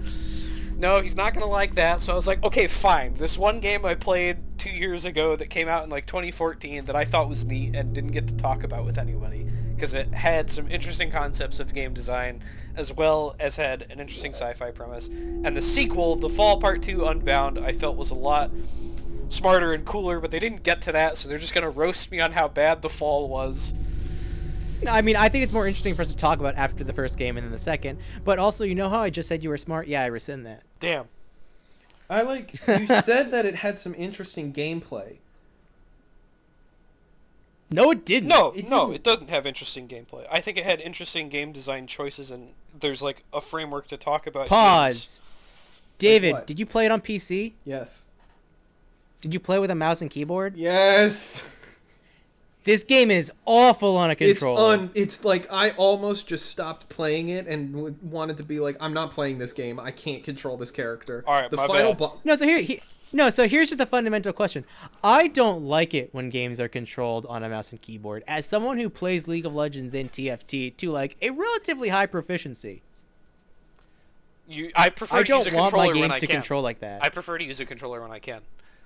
No, he's not going to like that. So I was like, okay, fine. This one game I played 2 years ago that came out in like 2014 that I thought was neat and didn't get to talk about with anybody because it had some interesting concepts of game design as well as had an interesting sci-fi premise. And the sequel, The Fall Part 2 Unbound, I felt was a lot smarter and cooler, but they didn't get to that, so they're just going to roast me on how bad The Fall was. I mean, I think it's more interesting for us to talk about after the first game and then the second. But also, you know how I just said you were smart? Yeah, I rescind that. Damn. You said that it had some interesting gameplay. No, it didn't. No, it doesn't have interesting gameplay. I think it had interesting game design choices, and there's like a framework to talk about. Pause. Games. David, Like what? did you play it on PC? Yes. Did you play with a mouse and keyboard? Yes. This game is awful on a controller. It's like I almost just stopped playing it and wanted to be like, I'm not playing this game. I can't control this character. All right, the my final bad. So here's just the fundamental question. I don't like it when games are controlled on a mouse and keyboard. As someone who plays League of Legends and TFT to like a relatively high proficiency, I prefer I to use don't a want my controller when games I to can. control like that. I prefer to use a controller when I can.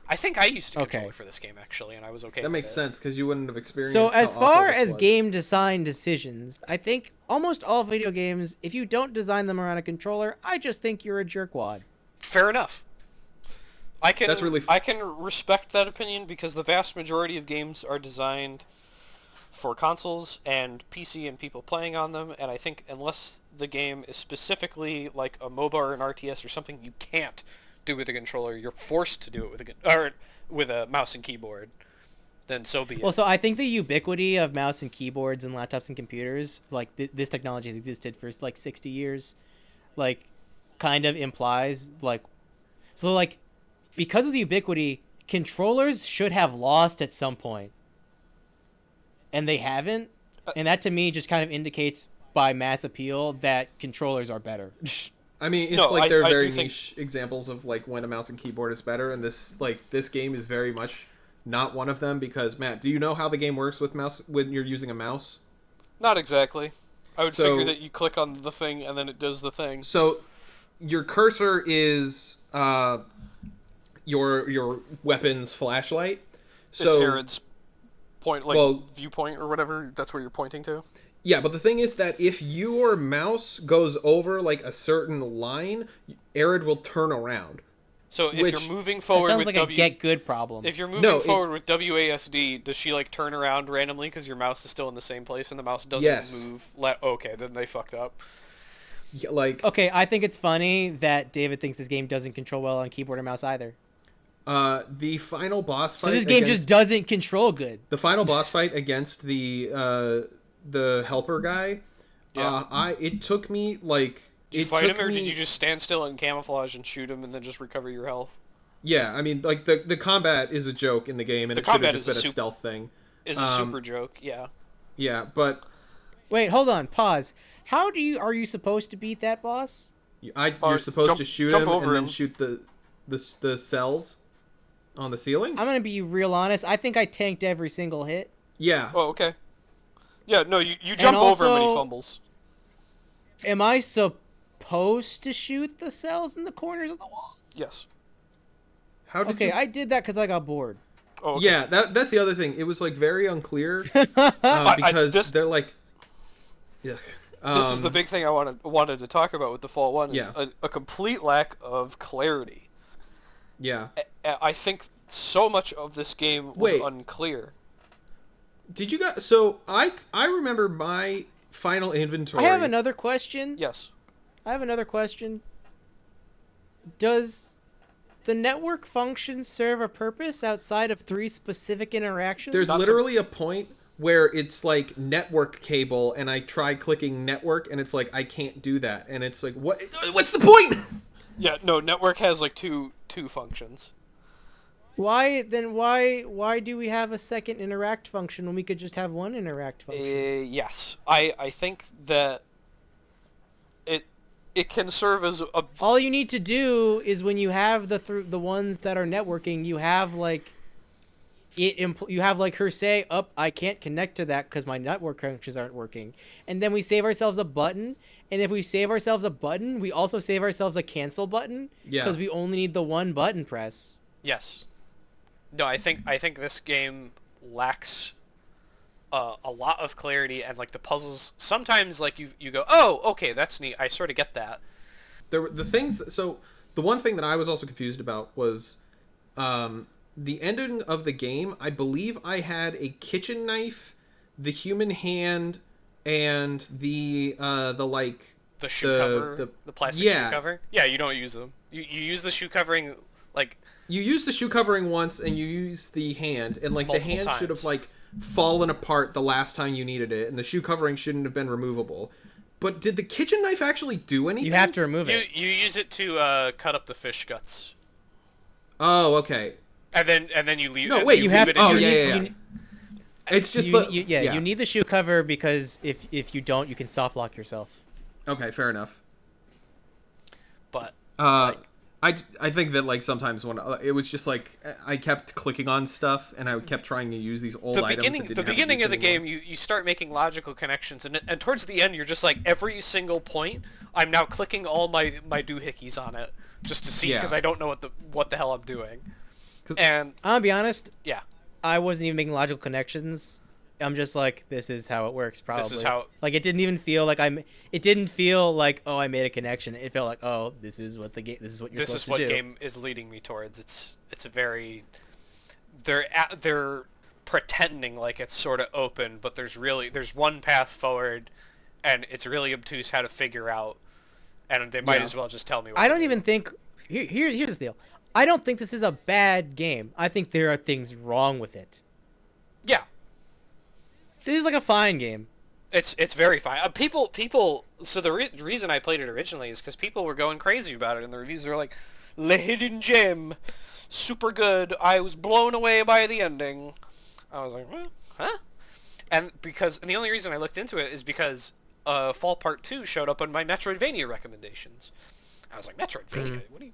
I think I used a controller for this game actually, and I was okay. That with makes it. sense because you wouldn't have experienced. So as how far awful this as was. game design decisions, I think almost all video games, if you don't design them around a controller, I just think you're a jerkwad. Fair enough. I can That's really I can respect that opinion because the vast majority of games are designed for consoles and PC and people playing on them, and I think unless the game is specifically like a MOBA or an RTS or something you can't do with a controller, you're forced to do it with a mouse and keyboard, then so be it. Well, so I think the ubiquity of mouse and keyboards and laptops and computers, like this technology has existed for like 60 years, like kind of implies like, so like because of the ubiquity, controllers should have lost at some point. And they haven't. And that to me just kind of indicates by mass appeal that controllers are better. I mean, it's there are very niche examples of like when a mouse and keyboard is better, and this game is very much not one of them because Matt, do you know how the game works with mouse when you're using a mouse? Not exactly. I would figure that you click on the thing and then it does the thing. So your cursor is your weapon's flashlight. So it's Arid's viewpoint or whatever. That's where you're pointing to. Yeah, but the thing is that if your mouse goes over like a certain line, Arid will turn around. So if you're moving forward sounds with like a get good problem. If you're moving forward with WASD, does she like turn around randomly because your mouse is still in the same place and the mouse doesn't move? Okay, then they fucked up. Yeah, okay, I think it's funny that David thinks this game doesn't control well on keyboard or mouse either. The final boss fight. So this game just doesn't control good. The final boss fight against the helper guy. Yeah. It took me like. Did you fight him, or did you just stand still and camouflage and shoot him and then just recover your health? Yeah, I mean, like the combat is a joke in the game, and it should have just been a stealth thing. Is a super joke, yeah. Yeah, but wait, hold on, pause. How are you supposed to beat that boss? You're supposed to shoot him and then shoot the cells on the ceiling. I'm gonna be real honest. I think I tanked every single hit. Yeah. Oh, okay. Yeah, no, you jump over him and he fumbles. Am I supposed to shoot the cells in the corners of the walls? Yes. How did I did that because I got bored. Oh, okay. Yeah, that's the other thing. It was like very unclear because they're like. Yeah. This is the big thing I wanted to talk about with the Fall 1 is a complete lack of clarity. Yeah. I think so much of this game was unclear. Did you guys? So I remember my final inventory. I have another question. Yes. I have another question. Does the network function serve a purpose outside of 3 specific interactions? There's literally a point where it's like network cable, and I try clicking network, and it's like I can't do that, and it's like what's the point? Yeah, no, network has like two functions. Why do we have a second interact function when we could just have one interact function? Yes. I think that it can serve as a... All you need to do is when you have the ones that are networking, you have like you have like her say, "Up, I can't connect to that because my network connections aren't working," and then we save ourselves a button. And if we save ourselves a button, we also save ourselves a cancel button. Yeah. Because we only need the one button press. Yes. No, I think this game lacks a lot of clarity, and like the puzzles sometimes like you go, oh, okay, that's neat. I sort of get that. The things so the one thing that I was also confused about was the ending of the game. I believe I had a kitchen knife, the human hand, and the shoe cover, the plastic shoe cover. Yeah, you don't use them. You use the shoe covering like. You use the shoe covering once, and you use the hand, and like the hand should have like fallen apart the last time you needed it, and the shoe covering shouldn't have been removable. But did the kitchen knife actually do anything? You have to remove it. You use it to cut up the fish guts. Oh, okay. And then you leave. No, wait. You You leave have. it in Oh, your- yeah. It's just you need the shoe cover because if you don't, you can soft lock yourself. Okay, fair enough. But I think that like sometimes when it was just like I kept clicking on stuff and I kept trying to use these old items. The beginning of the game, you start making logical connections, and towards the end, you're just like every single point. I'm now clicking all my doohickeys on it just to see because I don't know what the hell I'm doing. And I'm gonna be honest. Yeah. I wasn't even making logical connections. I'm just like, this is how it works, probably. This is how... Like, it didn't even feel like it didn't feel like, oh, I made a connection. It felt like, oh, this is what you're supposed to do. This is what game is leading me towards. It's a very... They're pretending like it's sort of open, but there's one path forward, and it's really obtuse how to figure out, and they might as well just tell me what I don't even think... Here's the deal. I don't think this is a bad game. I think there are things wrong with it. Yeah. This is like a fine game. It's very fine. People. So the reason I played it originally is because people were going crazy about it, and the reviews were like, "The hidden gem, super good. I was blown away by the ending." I was like, huh? And the only reason I looked into it is because Fall Part 2 showed up on my Metroidvania recommendations. I was like, Metroidvania? What do you?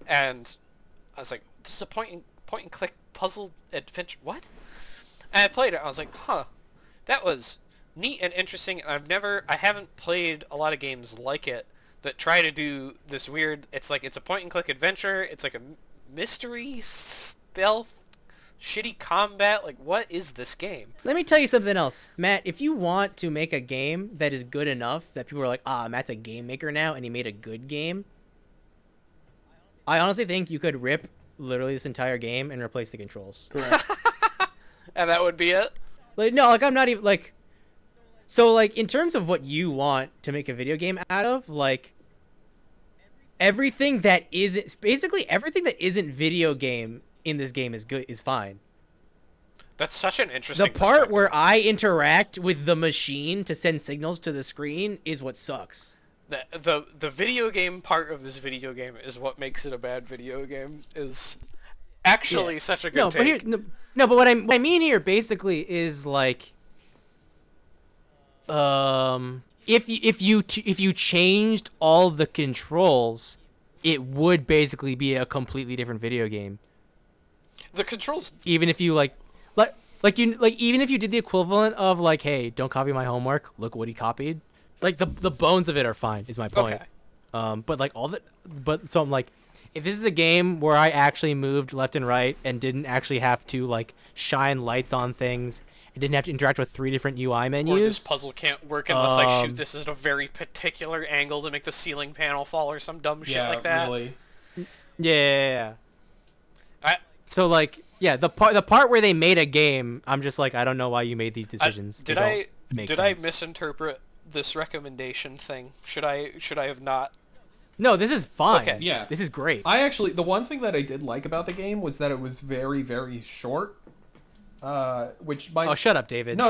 And I was like, this is a point and click puzzle adventure. What? And I played it. I was like, huh. That was neat and interesting. I haven't played a lot of games like it that try to do this weird, it's a point and click adventure, it's like a mystery, stealth, shitty combat, like what is this game? Let me tell you something else. Matt, if you want to make a game that is good enough that people are like, Matt's a game maker now and he made a good game, I honestly think you could rip literally this entire game and replace the controls. Correct. And that would be it? Like, no, like, I'm not even, like... So, like, in terms of what you want to make a video game out of, like... Everything that isn't... Basically, everything that isn't video game in this game is good, is fine. That's such an interesting The part where I interact with the machine to send signals to the screen is what sucks. The video game part of this video game is what makes it a bad video game, is actually such a good take. But what I mean here basically is like, if you changed all the controls, it would basically be a completely different video game. The controls, even if you even if you did the equivalent of like, hey, don't copy my homework. Look what he copied. Like the bones of it are fine. Is my point. Okay. But so I'm like, if this is a game where I actually moved left and right and didn't actually have to like shine lights on things and didn't have to interact with 3 different UI menus, or this puzzle can't work unless I shoot this at a very particular angle to make the ceiling panel fall or some dumb shit like that. Really. Yeah. I So like, Yeah, the part where they made a game, I'm just like, I don't know why you made these decisions. Did I misinterpret this recommendation thing? Should I have not? No, this is fine. Okay. Yeah. This is great. The one thing that I did like about the game was that it was very, very short. Which might... Oh, shut up, David. No.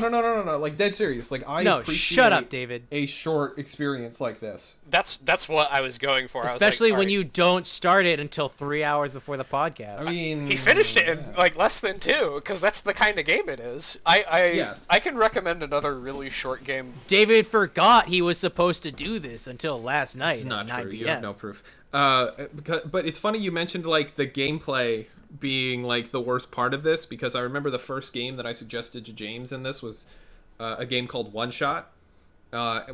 Like, dead serious. Like, I appreciate shut up, David. a short experience like this. That's what I was going for. Especially I was like, when you don't start it until 3 hours before the podcast. I mean... He finished it in, like, less than 2, because that's the kind of game it is. I can recommend another really short game. David forgot he was supposed to do this until last night. It's not at 9 true. You PM. have no proof. But it's funny you mentioned, like, the gameplay being, like, the worst part of this, because I remember the first game that I suggested to James in this was a game called One Shot,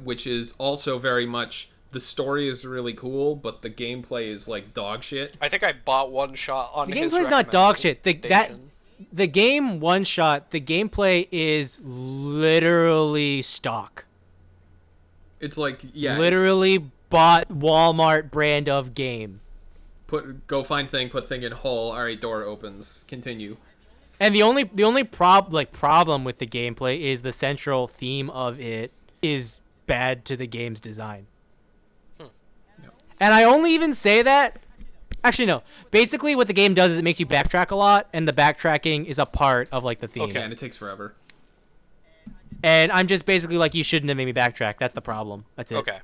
which is also very much... The story is really cool, but the gameplay is, like, dog shit. I think I bought One Shot on The his gameplay's not dog shit. recommendation. The game One Shot, the gameplay is literally stock. It's like, yeah... Literally bought Walmart brand of game. Go find thing, put thing in hole. All right, door opens. Continue. And the only problem with the gameplay is the central theme of it is bad to the game's design. And I only even say that... Actually, no. Basically, what the game does is it makes you backtrack a lot, and the backtracking is a part of, like, the theme. Okay, and it takes forever. And I'm just basically like, you shouldn't have made me backtrack. That's the problem. That's it. Okay.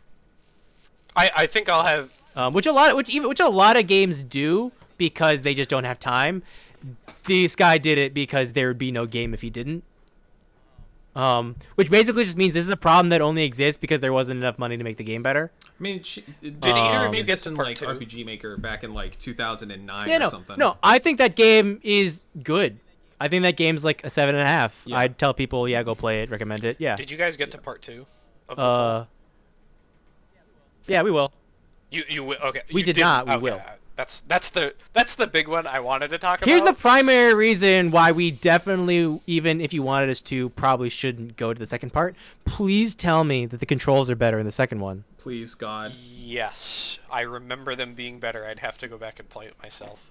I think I'll have... Which a lot of games do because they just don't have time. This guy did it because there would be no game if he didn't. Which basically just means this is a problem that only exists because there wasn't enough money to make the game better. I mean, Did either of you get in to part like 2? RPG Maker back in like 2009 Yeah, or something? no, I think that game is good. I think that game's like a 7.5. Yeah. I'd tell people, yeah, go play it, recommend it. Yeah. Did you guys get to part 2? Of the film? Yeah, we will. You will. Okay. We you did didn't- not, we okay. will. That's the big one I wanted to talk Here's the about. primary reason why we definitely, even if you wanted us to, probably shouldn't go to the second part. Please tell me that the controls are better in the second one. Please, God. Yes, I remember them being better. I'd have to go back and play it myself.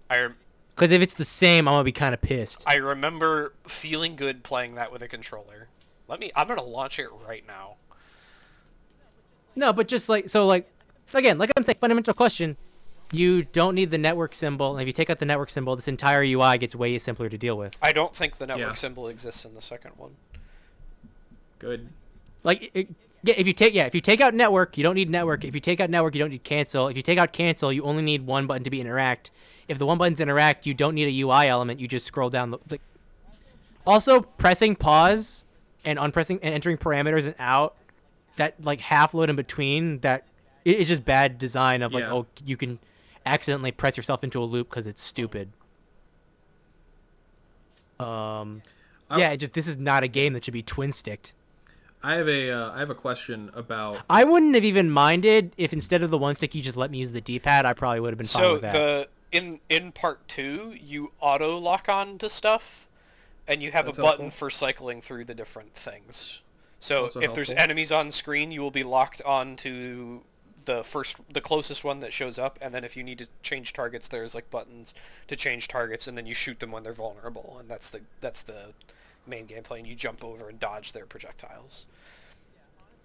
Because if it's the same, I'm gonna be kind of pissed. I remember feeling good playing that with a controller. I'm gonna launch it right now. No, but just like again, like I'm saying, fundamental question. You don't need the network symbol, and if you take out the network symbol, this entire UI gets way simpler to deal with. I don't think the network Yeah. symbol exists in the second one. Good. Like, if you take out network, you don't need network. If you take out network, you don't need cancel. If you take out cancel, you only need one button to be interact. If the one button's interact, you don't need a UI element. You just scroll down. Also, pressing pause and unpressing and entering parameters and out, that like half load in between, that it's just bad design of like, Yeah. oh, you can accidentally press yourself into a loop because it's stupid. This is not a game that should be twin sticked. I have a question about. I wouldn't have even minded if instead of the one stick you just let me use the D-pad. I probably would have been fine So with that. in part 2, you auto lock on to stuff, and you have That's a button helpful. for cycling through the different things. So Also if there's helpful. enemies on screen, you will be locked on to the closest one that shows up, and then if you need to change targets, there's like buttons to change targets, and then you shoot them when they're vulnerable, and that's the main gameplay, and you jump over and dodge their projectiles.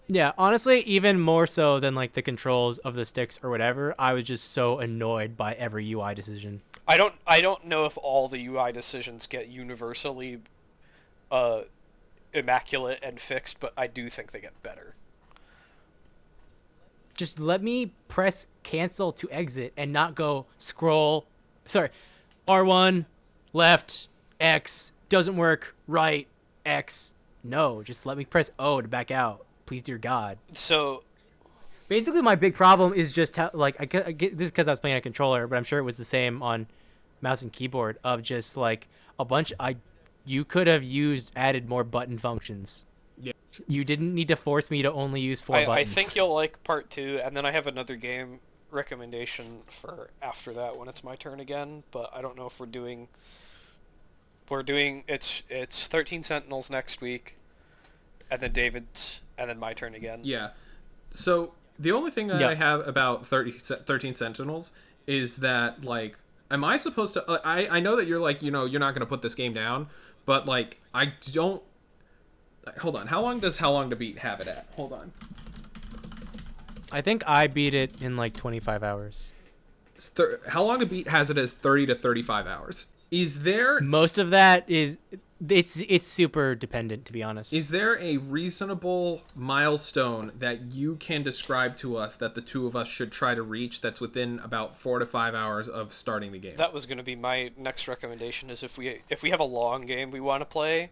Yeah, honestly, even more so than like the controls of the sticks or whatever, I was just so annoyed by every UI decision. I don't know if all the UI decisions get universally immaculate and fixed, but I do think they get better. Just let me press cancel to exit and not go scroll. Sorry, R1, left, X, doesn't work, right, X. No, just let me press O to back out. Please, dear God. So Basically, my big problem is just how, like, I get this because I was playing a controller, but I'm sure it was the same on mouse and keyboard of just like a bunch. You could have added more button functions. Yeah. You didn't need to force me to only use 4 buttons. I think you'll like part 2, and then I have another game recommendation for after that when it's my turn again, but I don't know if we're doing it's 13 Sentinels next week, and then David's, and then my turn again. Yeah. So the only thing that Yeah. I have about 13 Sentinels is that, like, am I supposed to? I know that you're like, you're not gonna put this game down, but like I don't. Hold on. How long does How Long to Beat have it at? Hold on. I think I beat it in like 25 hours. How Long to Beat has it as 30 to 35 hours. Is there Most of that is it's super dependent, to be honest. Is there a reasonable milestone that you can describe to us that the two of us should try to reach that's within about 4 to 5 hours of starting the game? That was going to be my next recommendation, is if we have a long game we want to play.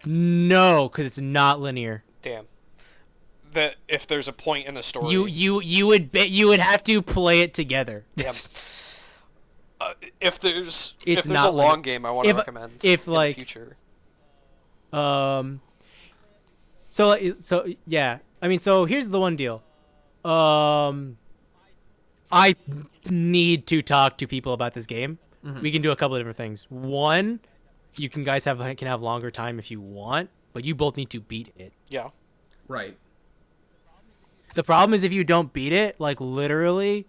No, because it's not linear. Damn. That if there's a point in the story. You would have to play it together. Damn. If there's It's a not long like- game I want to recommend if, in like- the future. So yeah. I mean, so here's the one deal. I need to talk to people about this game. Mm-hmm. We can do a couple of different things. One, you can have longer time if you want, but you both need to beat it. Yeah. Right. The problem is if you don't beat it, like literally.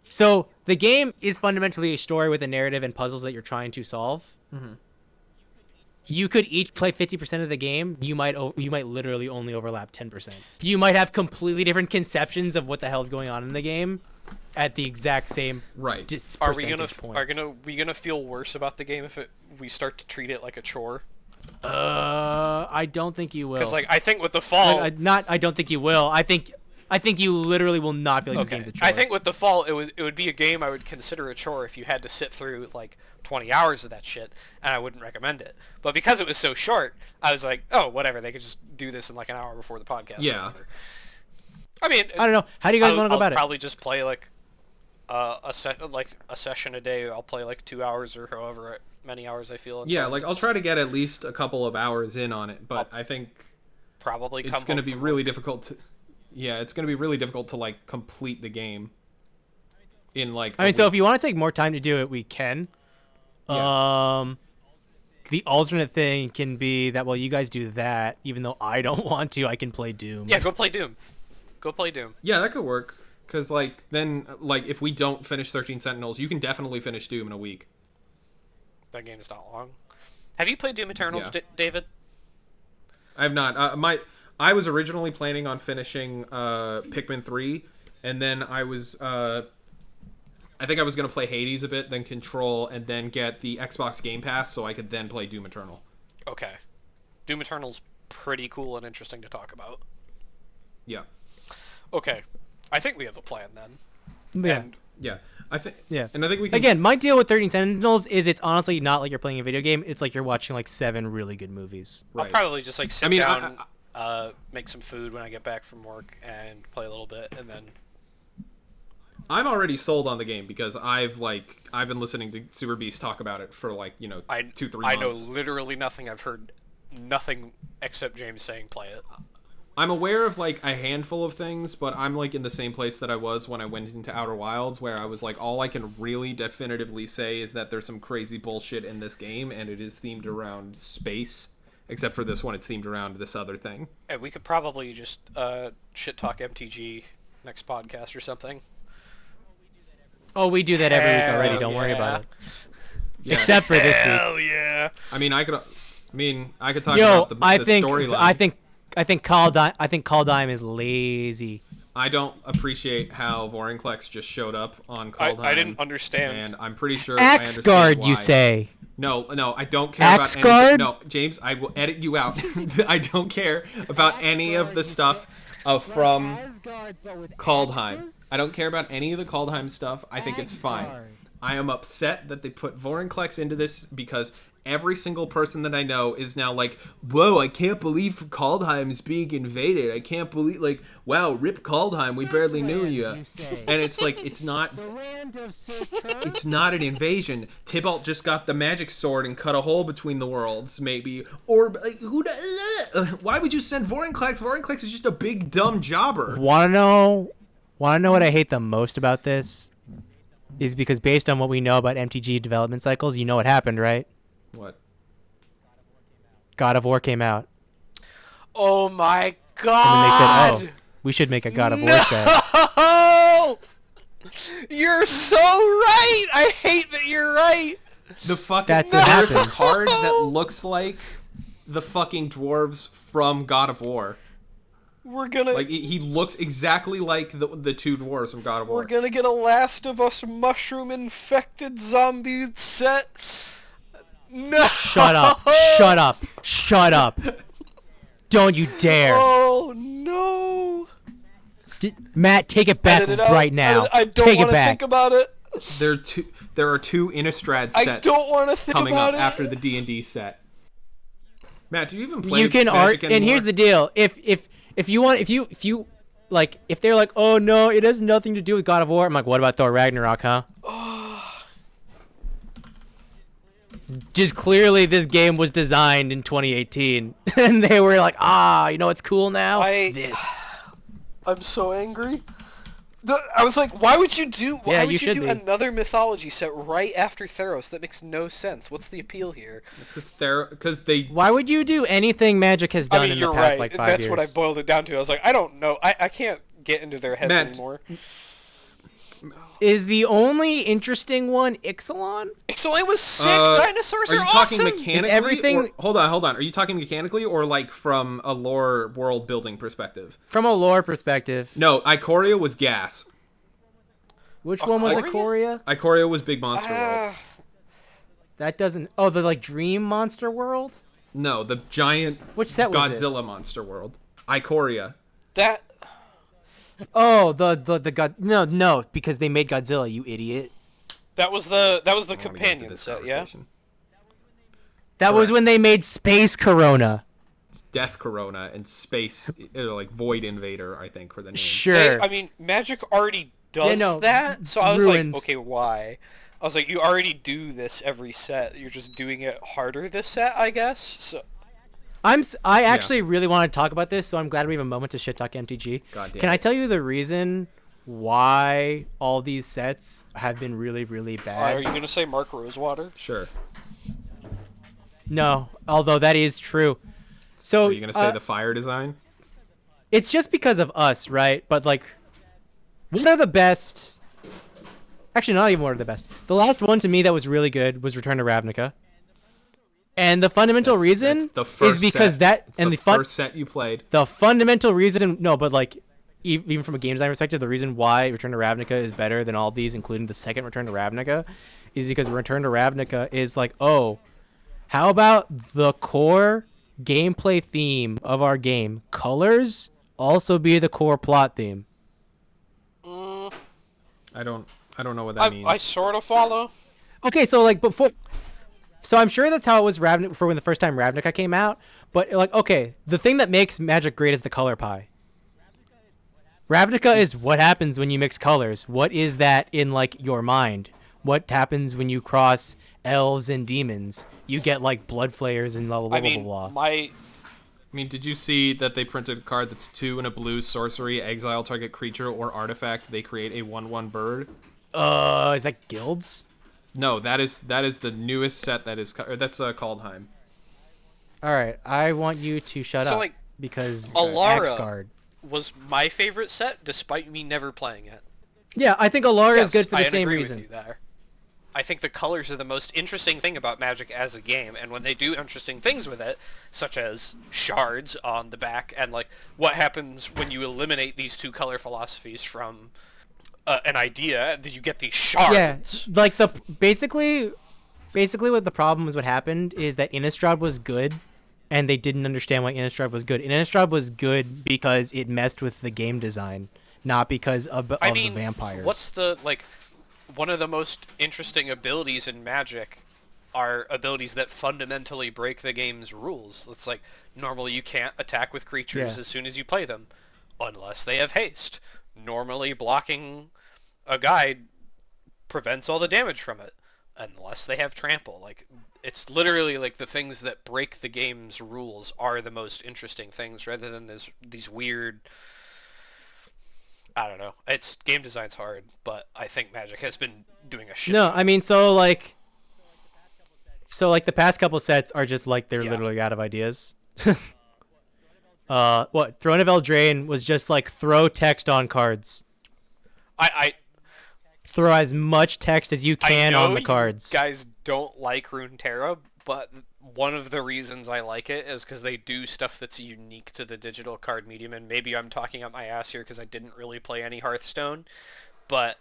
So the game is fundamentally a story with a narrative and puzzles that you're trying to solve. Mm-hmm. You could each play 50% of the game. You might literally only overlap 10%. You might have completely different conceptions of what the hell's going on in the game at the exact same Right. Are we point. gonna feel worse about the game if we start to treat it like a chore? I don't think you will. Because like I think with the fall, I don't think you will. I think you literally will not feel like this game's a chore. I think with the fall it would be a game I would consider a chore if you had to sit through like 20 hours of that shit, and I wouldn't recommend it. But because it was so short, I was like, oh, whatever. They could just do this in like an hour before the podcast. Yeah. Or whatever. I mean, I don't know. How do you guys want to go about I'll it? probably just play like a session a day. I'll play like 2 hours or however many hours I feel. Yeah, like I'll try to get at least a couple of hours in on it, but I think probably it's going to be really difficult to. Yeah, it's going to be really difficult to like complete the game. In like. I mean, so if you want to take more time to do it, we can. Yeah. The alternate thing can be that while you guys do that, even though I don't want to, I can play Doom. Yeah, go play Doom. Go play Doom. Yeah, that could work. Because like then like if we don't finish 13 Sentinels, you can definitely finish Doom in a week. That game is not long. Have you played Doom Eternal, Yeah. David? I have not. I was originally planning on finishing Pikmin 3, and then I think I was going to play Hades a bit, then Control, and then get the Xbox Game Pass so I could then play Doom Eternal. Okay. Doom Eternal's pretty cool and interesting to talk about. Yeah. Okay. I think we have a plan then. Yeah. And Yeah. I think and I think we can Again, my deal with 13 Sentinels is it's honestly not like you're playing a video game. It's like you're watching like 7 really good movies. I'll Right. probably just like sit I mean, down, make some food when I get back from work and play a little bit, and then... I'm already sold on the game because I've been listening to Super Beast talk about it for like, 2-3 months. I know literally nothing. I've heard nothing except James saying play it. I'm aware of like a handful of things, but I'm like in the same place that I was when I went into Outer Wilds, where I was like, all I can really definitively say is that there's some crazy bullshit in this game, and it is themed around space. Except for this one, it's themed around this other thing. And we could probably just shit talk MTG next podcast or something. Oh, we do that every week already. Hell Don't worry yeah. about it. Yeah. Except for this week. Hell yeah! I mean, I could talk Yo, about the I think storyline. I think Kaldheim is lazy. I don't appreciate how Vorinclex just showed up on Kaldheim. I didn't understand. And I'm pretty sure I understand Axgard, why. you say? No, I don't care about Axgard? anything. No, James, I will edit you out. I don't care about any of the stuff from Kaldheim. I don't care about any of the Kaldheim stuff. I think it's fine. I am upset that they put Vorinclex into this because every single person that I know is now like, whoa, I can't believe Kaldheim is being invaded. I can't believe, like, wow, rip Kaldheim, we barely knew you. And it's like, it's not an invasion. Tybalt just got the magic sword and cut a hole between the worlds, maybe. Or, why would you send Vorinclex? Vorinclex is just a big, dumb jobber. Wanna know what I hate the most about this? Is because based on what we know about MTG development cycles, you know what happened, right? What? God of War came out. Oh my And then they said, god! oh, we should make a God of War set. Oh! You're so right! I hate that you're right! The fucking That's what there's a happened. card that looks like the fucking dwarves from God of War. We're gonna Like he looks exactly like the two dwarves from God of War. we're gonna get a Last of Us mushroom-infected zombie set. No! Shut up. Shut up. Shut up. Don't you dare. Oh no! Matt, take it back Edit it out. right now. I don't take want it to back. think about it. There are two Innistrad I sets don't want to think coming about up it. after the D&D set. Matt, do you even play You can Magic anymore? and here's the deal. If you like, if they're like, oh no, it has nothing to do with God of War, I'm like, what about Thor Ragnarok, huh? Just clearly this game was designed in 2018 and they were like, you know what's cool now? This. I'm so angry. I was like, why would you do Yeah, you you should do be. another mythology set right after Theros? That makes no sense. What's the appeal here? It's because they Why would you do anything Magic has done I mean, in you're the past right. like 5 That's years? what I boiled it down to. I was like, I don't know. I can't get into their heads Matt. anymore. Is the only interesting one Ixalan? Ixalan was sick. Dinosaurs are you awesome. talking mechanically? Is everything- or- hold on. Are you talking mechanically or like from a lore world building perspective? From a lore perspective. No, Ikoria was gas. Which one was Ikoria? Ikoria? Ikoria was Big Monster World. That doesn't... Oh, the like Dream Monster World? No, the giant Which set was it? Godzilla Monster World. Ikoria. That Oh, the God... No, because they made Godzilla, you idiot. that was the I don't wanna get into companion this set, yeah. conversation. That was Correct. when they made Space Corona. It's Death Corona and Space, like Void Invader, I think, for the name. Sure. I mean, Magic already does Yeah, no, that, so I was ruined. like, okay, why? I was like, you already do this every set. You're just doing it harder this set, I guess. So I actually really want to talk about this, so I'm glad we have a moment to shit talk MTG. God damn Can it. I tell you the reason why all these sets have been really, really are bad? you gonna say Mark Rosewater? Sure. No, although that is true. So Are you going to say the fire design? it's just because of us, right? But like, one of the best. Actually, not even one of the best. The last one to me that was really good was Return to Ravnica. And the fundamental reason That's the first is because set. It's and the first set you played. the fundamental reason, no, but like even from a game design perspective, the reason why Return to Ravnica is better than all these, including the second Return to Ravnica, is because Return to Ravnica is like, oh, how about the core gameplay theme of our game, colors, also be the core plot theme? I don't know what that means. I sort of follow. Okay, so like before, so I'm sure that's how it was Ravnica for when the first time Ravnica came out. But like, okay, the thing that makes Magic great is the color pie. Ravnica is what happens when you mix colors. What is that in like your mind? What happens when you cross elves and demons? You get like blood flayers and blah blah blah I mean, blah blah. I mean, did you see that they printed a card that's 2 and a blue sorcery, exile target creature or artifact? They create a 1/1 bird. Is that guilds? No, that is the newest set that is that's Kaldheim. All right, I want you to shut So, up like, because Alara Axguard. was my favorite set, despite me never playing it. Yeah, I think Alara is good for the I same agree reason. With you there. I think the colors are the most interesting thing about Magic as a game, and when they do interesting things with it, such as shards on the back, and like what happens when you eliminate these two color philosophies from an idea, that you get these shards. Yeah, like basically what the problem was, what happened is that Innistrad was good, and they didn't understand why Innistrad was good. Innistrad was good because it messed with the game design, not because of the vampires. What's the like? One of the most interesting abilities in Magic are abilities that fundamentally break the game's rules. It's like, normally you can't attack with creatures as soon as you play them, unless they have haste. Normally blocking a guide prevents all the damage from it, unless they have trample. Like, it's literally like the things that break the game's rules are the most interesting things, rather than these weird... I don't know. It's game design's hard, but I think Magic has been doing a shit. No, I mean, so like the past couple sets are just like they're literally out of ideas. What Throne of Eldraine was just like throw text on cards. Throw as much text as you can on the cards. You guys don't like Runeterra, but one of the reasons I like it is because they do stuff that's unique to the digital card medium, and maybe I'm talking up my ass here because I didn't really play any Hearthstone, but...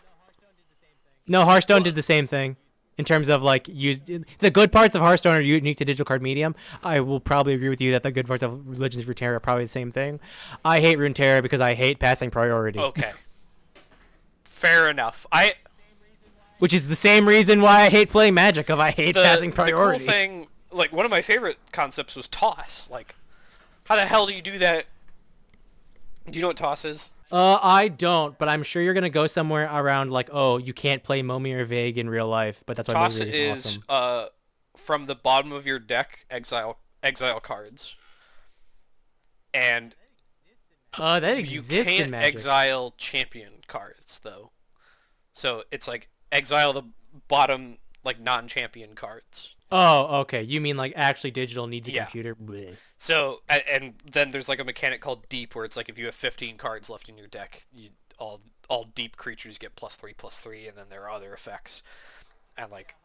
No, Hearthstone did the same thing. In terms of like the good parts of Hearthstone are unique to digital card medium. I will probably agree with you that the good parts of Legends of Runeterra are probably the same thing. I hate Runeterra because I hate passing priority. Okay. Fair enough. Which is the same reason why I hate playing Magic. I hate passing priority. The cool thing, like one of my favorite concepts was toss. Like, how the hell do you do that? Do you know what toss is? I don't, but I'm sure you're gonna go somewhere around like, oh, you can't play Momi or Vague in real life, but that's why toss Momi is awesome. From the bottom of your deck, exile cards, and that exists you can't in Magic. exile champion cards though. So it's like exile the bottom like non-champion cards. Oh, okay. You mean like actually digital needs a computer? Bleh. So, and then there's like a mechanic called Deep, where it's like if you have 15 cards left in your deck, all Deep creatures get +3/+3, and then there are other effects. And like...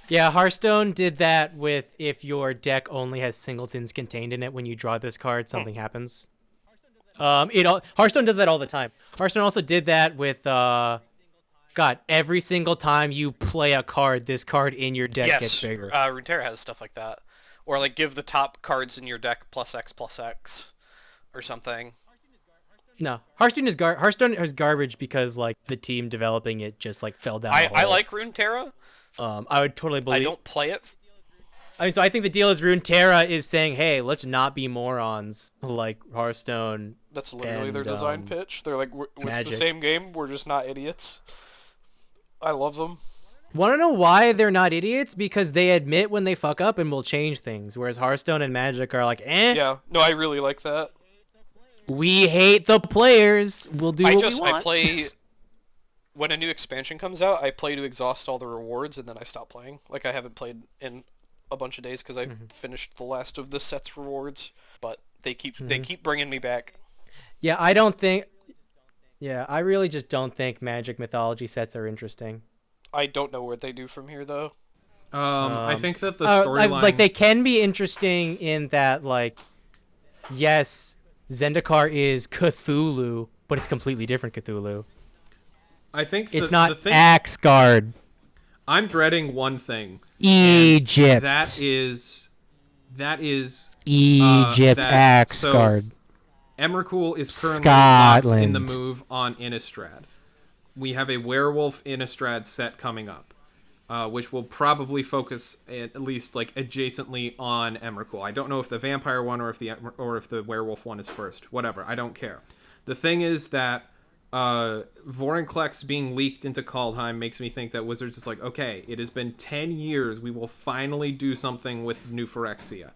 Yeah, Hearthstone did that with if your deck only has singletons contained in it, when you draw this card, something happens. Hearthstone does that all the time. Hearthstone also did that with... God, every single time you play a card, this card in your deck gets bigger. Runeterra has stuff like that. Or like give the top cards in your deck +X/+X or something. No, Hearthstone is garbage because like the team developing it just like fell down. I like Runeterra. I would totally believe. I don't play it. I mean, so I think the deal is Runeterra is saying, hey, let's not be morons like Hearthstone. That's literally their design pitch. They're like, it's the same game. We're just not idiots. I love them. Want to know why they're not idiots? Because they admit when they fuck up and will change things, whereas Hearthstone and Magic are like, eh. Yeah, no, I really like that. We hate the players. We'll do what we want. I play... When a new expansion comes out, I play to exhaust all the rewards, and then I stop playing. Like, I haven't played in a bunch of days because I finished the last of the set's rewards, but they keep bringing me back. Yeah, I don't think... Yeah, I really just don't think Magic Mythology sets are interesting. I don't know what they do from here, though. I think that the storyline... Like, they can be interesting in that, like, yes, Zendikar is Cthulhu, but it's completely different Cthulhu. I think it's not Axgard. I'm dreading one thing. Egypt. That is Egypt, Axgard. So Emrakul is currently Scotland. locked in the move on Innistrad. We have a Werewolf Innistrad set coming up, which will probably focus at least like adjacently on Emrakul. I don't know if the vampire one or if the werewolf one is first. Whatever, I don't care. The thing is that Vorinclex being leaked into Kaldheim makes me think that Wizards is like, okay, it has been 10 years. We will finally do something with New Phyrexia.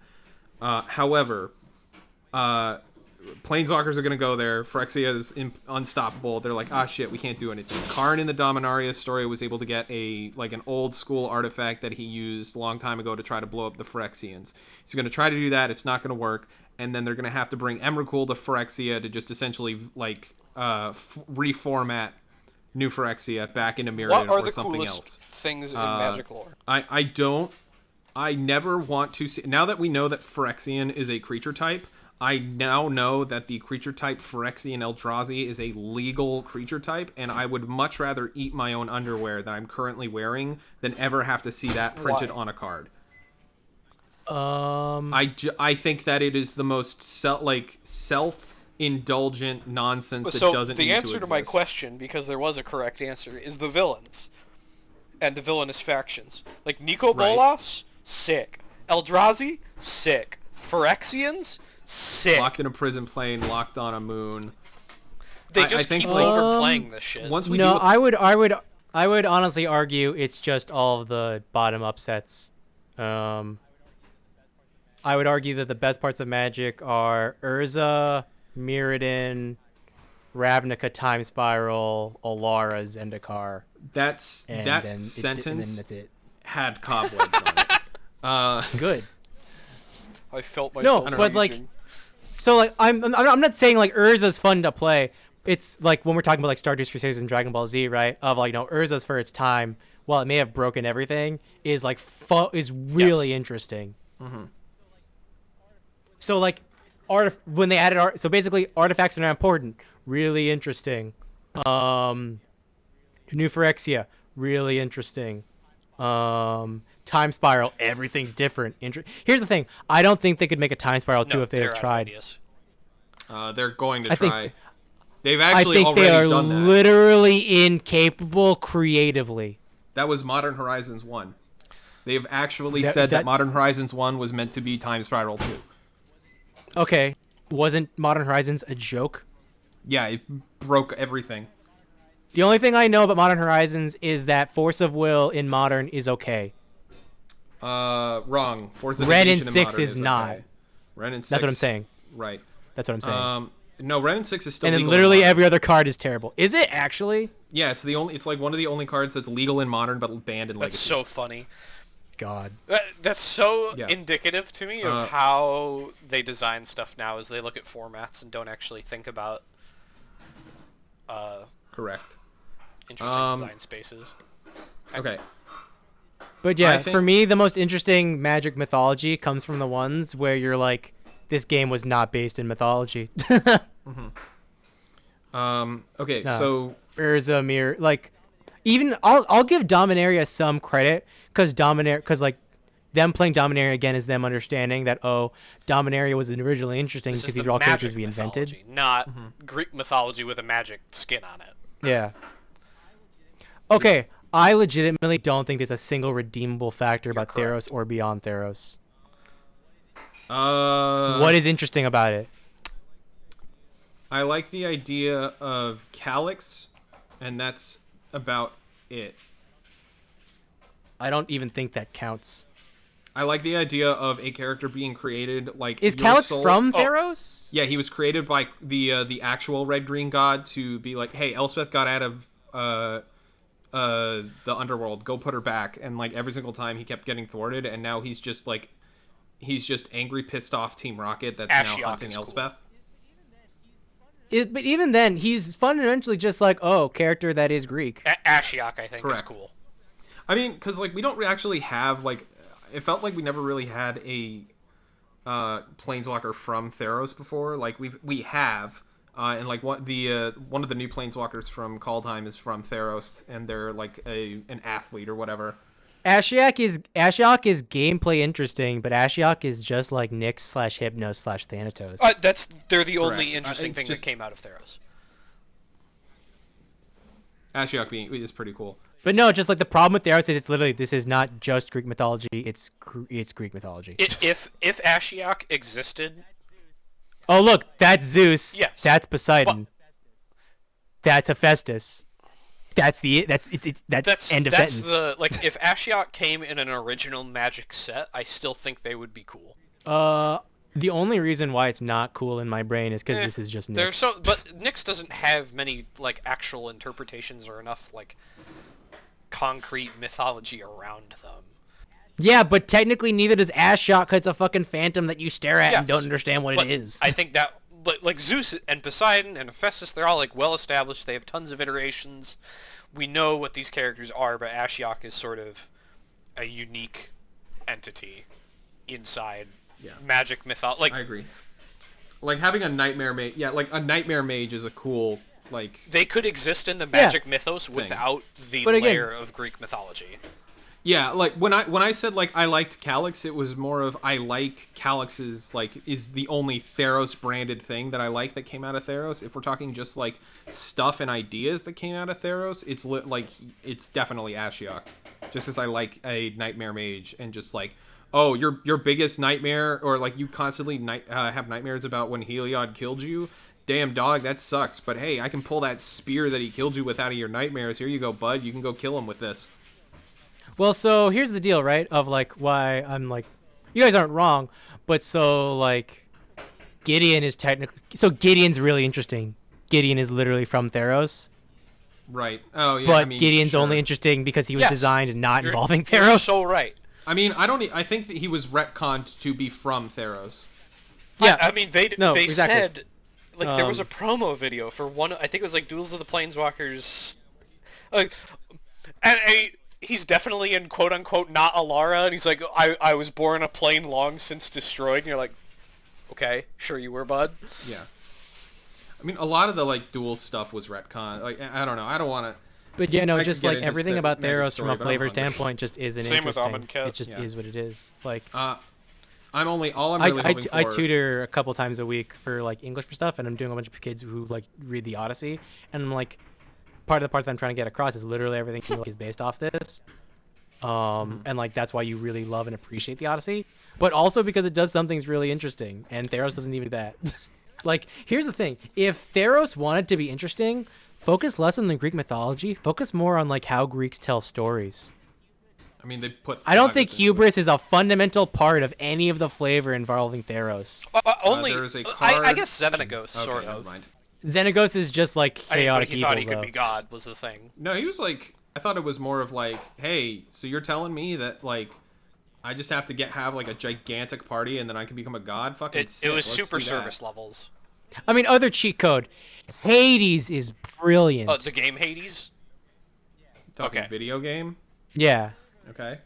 However, Planeswalkers are going to go there. Phyrexia is unstoppable. They're like, shit, we can't do anything. Karn in the Dominaria story was able to get an old school artifact that he used a long time ago to try to blow up the Phyrexians. He's going to try to do that. It's not going to work. And then they're going to have to bring Emrakul to Phyrexia to just essentially reformat New Phyrexia back into Myriad or something else. What are the coolest things in Magic lore? I never want to see... Now that we know that Phyrexian is a creature type, I now know that the creature type Phyrexian Eldrazi is a legal creature type, and I would much rather eat my own underwear that I'm currently wearing than ever have to see that printed on a card. I think that it is the most self-indulgent nonsense that doesn't need to exist. So the answer to my question, because there was a correct answer, is the villains and the villainous factions. Like Nico Bolas, sick. Eldrazi, sick. Phyrexians, sick. Locked in a prison plane, locked on a moon. They just keep overplaying this shit. I would honestly argue it's just all of the bottom upsets. I would argue that the best parts of Magic are Urza, Mirrodin, Ravnica Time Spiral, Alara, Zendikar. That sentence that's it. Had cobwebs on it. Good. I felt myself but like, so like I'm not saying like Urza's fun to play, it's like when we're talking about like Stardust Crusaders and Dragon Ball Z, right? Of like, Urza's for its time, while it may have broken everything, is like is really interesting. Mm-hmm. So like, when they added so basically artifacts are not important. Really interesting. New Phyrexia, really interesting. Time Spiral, everything's different. Here's the thing: I don't think they could make a Time Spiral 2 if they have tried. They're going to try. They've I actually think already they are done that. literally incapable creatively. That was Modern Horizons 1. They've actually said that Modern Horizons 1 was meant to be Time Spiral 2. Okay, wasn't Modern Horizons a joke? Yeah, it broke everything. The only thing I know about Modern Horizons is that Force of Will in Modern is okay. Wrong. Forza Ren and Division 6 Modern is not. Okay. Ren and 6. That's what I'm saying. Right. That's what I'm saying. No, Ren and 6 is still and then legal literally in Modern. every other card is terrible. Is it actually? Yeah, it's like one of the only cards that's legal in Modern but banned in Legacy. That's so funny. God. That's so indicative to me of how they design stuff now, is they look at formats and don't actually think about correct. Interesting design spaces. Okay. But yeah, for me, the most interesting Magic mythology comes from the ones where you're like, this game was not based in mythology. Mm-hmm. Okay, so Urza, Mir, like, even I'll give Dominaria some credit because like them playing Dominaria again is them understanding that Dominaria was originally interesting because these are all characters we invented, not Greek mythology with a magic skin on it. Yeah. Okay, I legitimately don't think there's a single redeemable factor about Theros or beyond Theros. What is interesting about it? I like the idea of Calyx, and that's about it. I don't even think that counts. I like the idea of a character being created like. Is Calyx from Theros? Yeah, he was created by the actual red green god to be like, hey, Elspeth got out of the underworld, go put her back, and like every single time he kept getting thwarted, and now he's just angry, pissed off Team Rocket that's now hunting Elspeth. Cool. But even then, he's fundamentally just like, character that is Greek. Ashiok, I think, is cool. I mean, because like we don't actually have like, it felt like we never really had a planeswalker from Theros before. Like we have, and like one of the new planeswalkers from Kaldheim is from Theros, and they're like an athlete or whatever. Ashiok is gameplay interesting, but Ashiok is just like Nyx / Hypnos / Thanatos. They're the only interesting thing that came out of Theros. Ashiok is pretty cool. But no, just like the problem with Theros is it's literally, this is not just Greek mythology, it's Greek mythology. If Ashiok existed... Oh look, that's Zeus. Yes. That's Poseidon. That's Hephaestus. That's end of sentence. If Ashiok came in an original Magic set, I still think they would be cool. The only reason why it's not cool in my brain is because this is just Nyx. But Nyx doesn't have many like actual interpretations or enough like concrete mythology around them. Yeah, but technically neither does Ashiok, because it's a fucking phantom that you stare at and don't understand what it is. I think that like Zeus and Poseidon and Hephaestus, they're all like well established. They have tons of iterations. We know what these characters are, but Ashiok is sort of a unique entity inside Magic mythology. Like, I agree. Like having a nightmare mage, like a nightmare mage is a cool like. They could exist in the Magic mythos without the layer of Greek mythology. Yeah, like when I said like I liked Calyx, it was more of I like Calyx's like is the only Theros branded thing that I like that came out of Theros. If we're talking just like stuff and ideas that came out of Theros, it's definitely Ashiok. Just as I like a nightmare mage and just like, oh, your biggest nightmare, or like you constantly have nightmares about when Heliod killed you. Damn dog, that sucks. But hey, I can pull that spear that he killed you with out of your nightmares. Here you go, bud. You can go kill him with this. Well, so here's the deal, right? Of like why I'm like, you guys aren't wrong, but so like, Gideon is technically, so Gideon's really interesting. Gideon is literally from Theros. Right. Oh yeah. But Gideon's only interesting because he was designed and not involving Theros. You're so right. I mean, I think that he was retconned to be from Theros. Yeah. I mean, they exactly. said like there was a promo video for one. I think it was like Duels of the Planeswalkers. Like, he's definitely in quote unquote not Alara, and he's like, I was born a plane long since destroyed. And you're like, okay, sure you were, bud. Yeah. I mean, a lot of the like dual stuff was retcon. Like, I don't know. I don't want to. But yeah, no, just like everything the about Magic Theros story, from a but I'm flavor hungry. standpoint just isn't Same with interesting. Almond Cat. It just Yeah. is what it is. Like, All I'm really hoping for. I tutor a couple times a week for like English for stuff, and I'm doing a bunch of kids who like read the Odyssey, and I'm like, part of the part that I'm trying to get across is literally everything is based off this. And like that's why you really love and appreciate the Odyssey, but also because it does some things really interesting, and Theros doesn't even do that. Like, here's the thing: if Theros wanted to be interesting, focus less on the Greek mythology, focus more on like how Greeks tell stories. I mean, they put. I don't think sagas into it. hubris is a fundamental part of any of the flavor involving Theros. Only there is a I card- guess Xenagos, Okay, sort never of. mind. Xenagos is just like I mean, but chaotic he evil, thought he though. could be God was the thing. No, he was like. I thought it was more of like, hey, so you're telling me that like, I just have to have like a gigantic party and then I can become a god? Fucking It sick. was Let's super do that. service levels. I mean, other cheat code. Hades is brilliant. The game Hades. Talking Okay. video game. Yeah. Okay.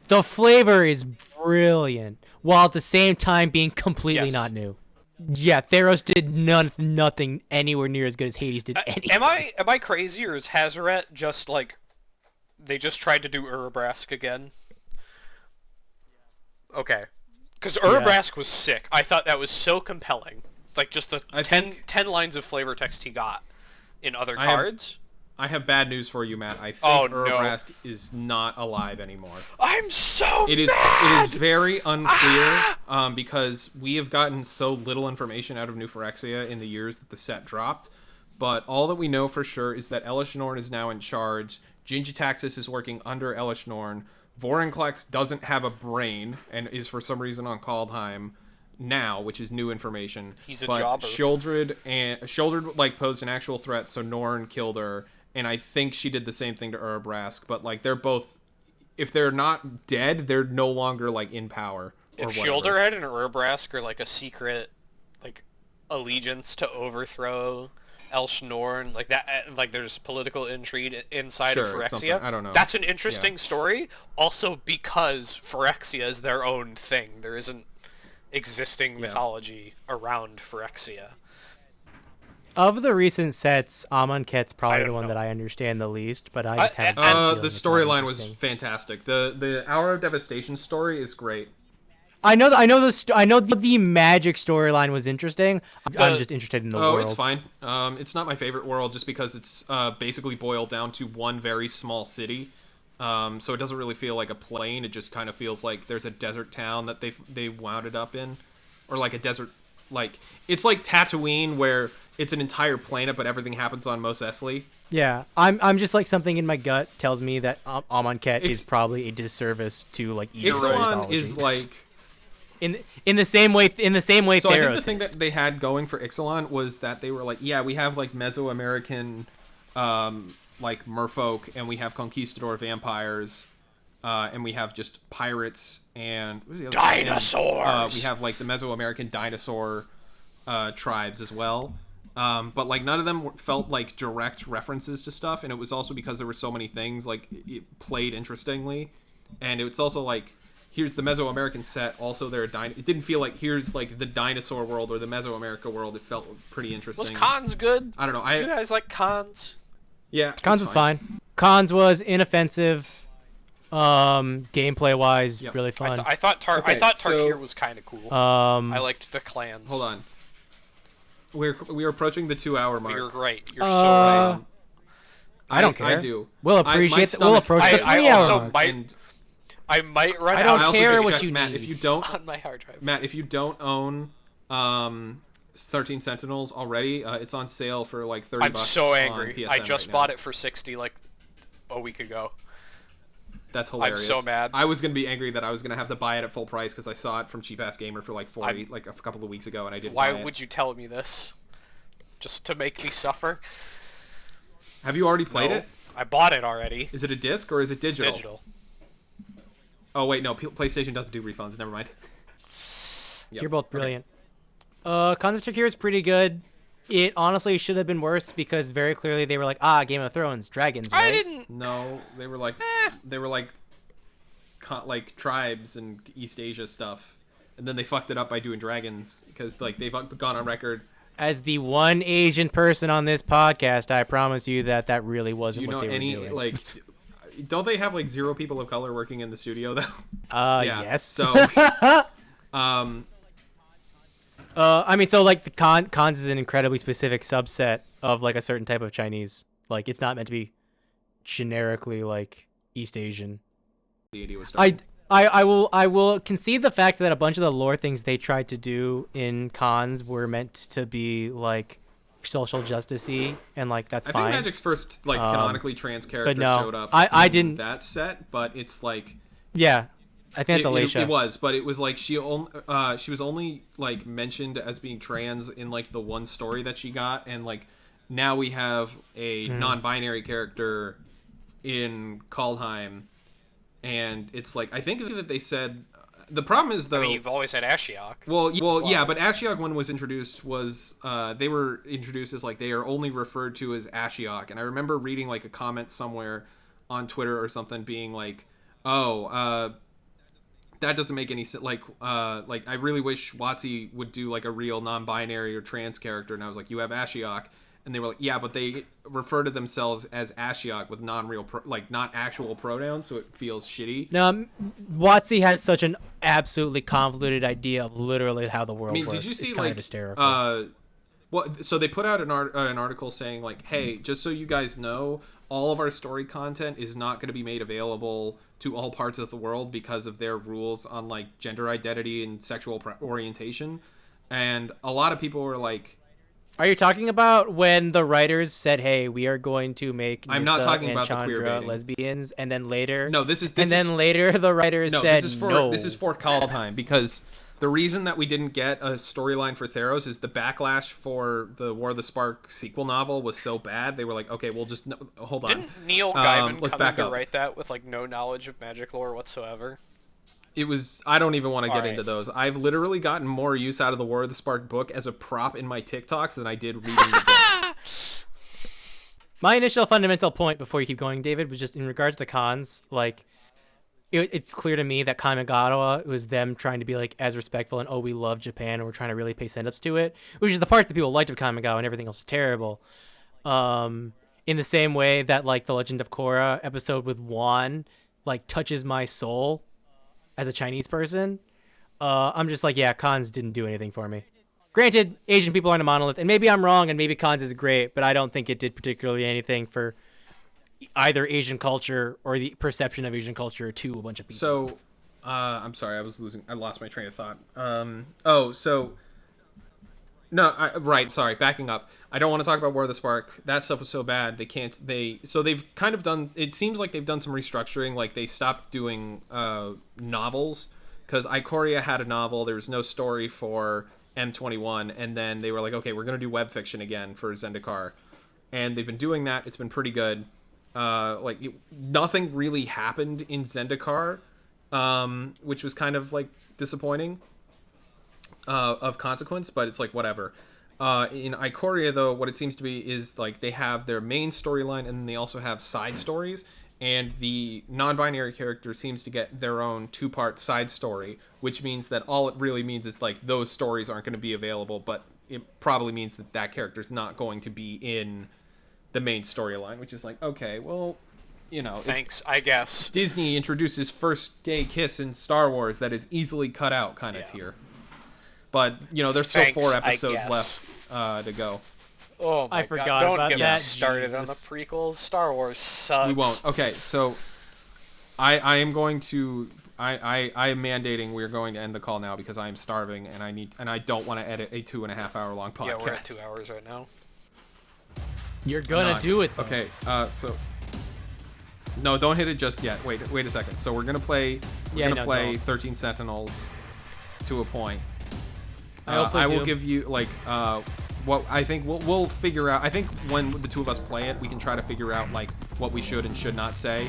The flavor is brilliant, while at the same time being completely Yes. not new. Yeah, Theros did nothing anywhere near as good as Hades did anything. Am I crazy, or is Hazaret just like they just tried to do Urabrask again? Okay, because Urabrask was sick. I thought that was so compelling. Like just the I 10 think- lines of flavor text he got in other I have- cards. I have bad news for you, Matt. I think Oh, no. Urabrask is not alive anymore. I'm so It is very unclear because we have gotten so little information out of New Phyrexia in the years that the set dropped. But all that we know for sure is that Elishnorn is now in charge. Jin-Gitaxias is working under Elishnorn. Vorinclex doesn't have a brain and is for some reason on Kaldheim now, which is new information. He's a but jobber. Sheoldred like posed an actual threat, so Norn killed her, and I think she did the same thing to Urabrask. But like they're both, if they're not dead, they're no longer like in power. Or If whatever. Shoulderhead and Urabrask are like a secret, like allegiance to overthrow Elshnorn, like that, like there's political intrigue inside of Sure, Phyrexia. something. I don't know. That's an interesting story. Also, because Phyrexia is their own thing, there isn't existing mythology around Phyrexia. Of the recent sets, Amonkhet's I probably don't the one know. that I understand the least, but I just haven't. The storyline was fantastic. The Hour of Devastation story is great. I know the magic storyline was interesting. I'm just interested in the world. It's fine. It's not my favorite world just because it's basically boiled down to one very small city. So it doesn't really feel like a plane. It just kind of feels like there's a desert town that they wound it up in, or like a desert, like it's like Tatooine where it's an entire planet but everything happens on Mos Eisley. Yeah, I'm just like something in my gut tells me that Amonkhet It's- is probably a disservice to like Eastern Ixalan mythology. is like. in the same way So Theros I think the thing is. that they had going for Ixalan was that they were like, yeah, we have like Mesoamerican, like merfolk, and we have conquistador vampires, and we have just pirates and what was the other thing? Dinosaurs! And, we have like the Mesoamerican dinosaur tribes as well. But like none of them felt like direct references to stuff, and it was also because there were so many things like it played interestingly, and it's also like. Here's the Mesoamerican set. Also, it didn't feel like here's like the dinosaur world or the Mesoamerica world. It felt pretty interesting. Was Khans good? I don't know. Did you guys like Khans? Yeah, Khans was fine. Khans was inoffensive, gameplay wise, Yep. really fun. I thought Okay, Tarkir so- was kind of cool. I I liked the clans. Hold on. We're approaching the 2-hour mark. You're right. You're so right. I don't care. I do. We'll my appreciate. stomach- We'll approach the I 3 hour also mark. might- And I might run I out don't I also care just what checked, you Matt, need. if you don't, on my hard drive. Matt, if you don't own 13 Sentinels already, it's on sale for like $30. I'm so on angry. PSN I just right bought now. it for 60 like a week ago. That's hilarious. so mad. I was gonna be angry that I was gonna have to buy it at full price because I saw it from Cheap Ass Gamer for like 40, like a couple of weeks ago, and I didn't. Why buy it. would you tell me this? Just to make me suffer? Have you already played No. it? I bought it already. Is it a disc or is it digital? Digital. Oh wait, no. PlayStation doesn't do refunds. Never mind. Yep. You're both brilliant. Khans of Tarkir is pretty good. It honestly should have been worse because very clearly they were like, Game of Thrones, dragons, right? I didn't. No, they were like like tribes and East Asia stuff, and then they fucked it up by doing dragons because like they've gone on record. As the one Asian person on this podcast, I promise you that really wasn't what they were doing. Like, don't they have like 0 people of color working in the studio though? Yes. So, I mean, so like the cons is an incredibly specific subset of like a certain type of Chinese. Like, it's not meant to be generically like East Asian. Deity was I will concede the fact that a bunch of the lore things they tried to do in cons were meant to be like social justice-y, and like that's fine. I think Magic's first like canonically trans character showed up. I didn't that set, but it's like I think it's Alicia. It was, but it was like she was only like mentioned as being trans in like the one story that she got, and like now we have a non-binary character in Kaldheim, and it's like I think that they said the problem is though. I mean, you've always had Ashiok. Well, yeah, but Ashiok when it was introduced was they were introduced as like they are only referred to as Ashiok, and I remember reading like a comment somewhere on Twitter or something being like, that doesn't make any sense. Like I really wish WotC would do like a real non-binary or trans character. And I was like, you have Ashiok, and they were like, yeah, but they refer to themselves as Ashiok with non-real, not actual pronouns, so it feels shitty. No, WotC has such an absolutely convoluted idea of literally how the world works. Did you see it's kind of hysterical. So they put out an article saying like, hey, just so you guys know, all of our story content is not going to be made available to all parts of the world because of their rules on like gender identity and sexual orientation. And a lot of people were like, are you talking about when the writers said, hey, we are going to make Nissa I'm not talking and about Chandra the queer baiting. lesbians, and then later later the writers said no. This is for Kaldheim, because the reason that we didn't get a storyline for Theros is the backlash for the War of the Spark sequel novel was so bad. They were like, okay, we'll just hold on. Didn't Neil Gaiman look come back in to up. write that with like no knowledge of magic lore whatsoever? It was. I don't even want to get Alright. into those. I've literally gotten more use out of the War of the Spark book as a prop in my TikToks than I did reading the book. My initial fundamental point before you keep going, David, was just in regards to cons. Like, it's clear to me that Kamigawa was them trying to be like as respectful and we love Japan and we're trying to really pay send-ups to it, which is the part that people liked of Kamigawa and everything else is terrible. In the same way that like the Legend of Korra episode with Juan like touches my soul as a Chinese person. I'm just like, yeah, cons didn't do anything for me. Granted, Asian people aren't a monolith, and maybe I'm wrong, and maybe cons is great, but I don't think it did particularly anything for either Asian culture or the perception of Asian culture to a bunch of people. So, I'm sorry, I lost my train of thought. Sorry, backing up. I don't want to talk about War of the Spark. That stuff was so bad. They've kind of done, it seems like they've done some restructuring. Like they stopped doing novels, because Ikoria had a novel. There was no story for M21, and then they were like, okay, we're going to do web fiction again for Zendikar. And they've been doing that. It's been pretty good. Nothing really happened in Zendikar, which was kind of like disappointing of consequence, but it's like whatever. In Ikoria, though, what it seems to be is like they have their main storyline and then they also have side stories, and the non-binary character seems to get their own 2-part side story, which means that all it really means is like those stories aren't going to be available, but it probably means that that character's not going to be in the main storyline, which is like, okay, well, you know, Thanks, I guess. Disney introduces first gay kiss in Star Wars that is easily cut out kind of tier. But, you know, there's still Thanks, 4 I episodes guess. left to go. Oh my I forgot God. Don't about get that, me started on the Jesus. prequels. Star Wars sucks. We won't. Okay, so I am going to I am mandating we're going to end the call now because I am starving and I don't want to edit a 2.5 hour long podcast. Yeah, we're at 2 hours right now. You're gonna do it, though. Okay, so no, don't hit it just yet. Wait a second. So we're gonna play 13 Sentinels to a point. I will give you like what I think we'll figure out. I think when the two of us play it, we can try to figure out like what we should and should not say.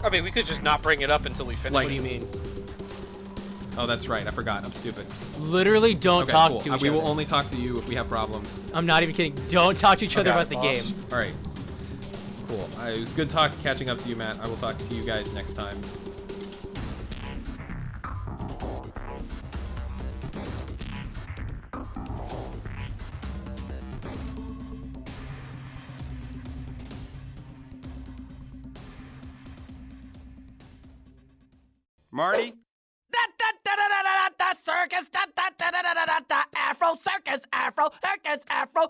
I mean, we could just not bring it up until we finish. Like- What do you mean? Oh, that's right. I forgot. I'm stupid. Literally, don't Okay, talk cool. to each We other. will only talk to you if we have problems. I'm not even kidding. Don't talk to each other Okay, about the boss. game. All right. Cool. It was good catching up to you, Matt. I will talk to you guys next time. Marty? Circus, Afro Circus, Afro Circus, Afro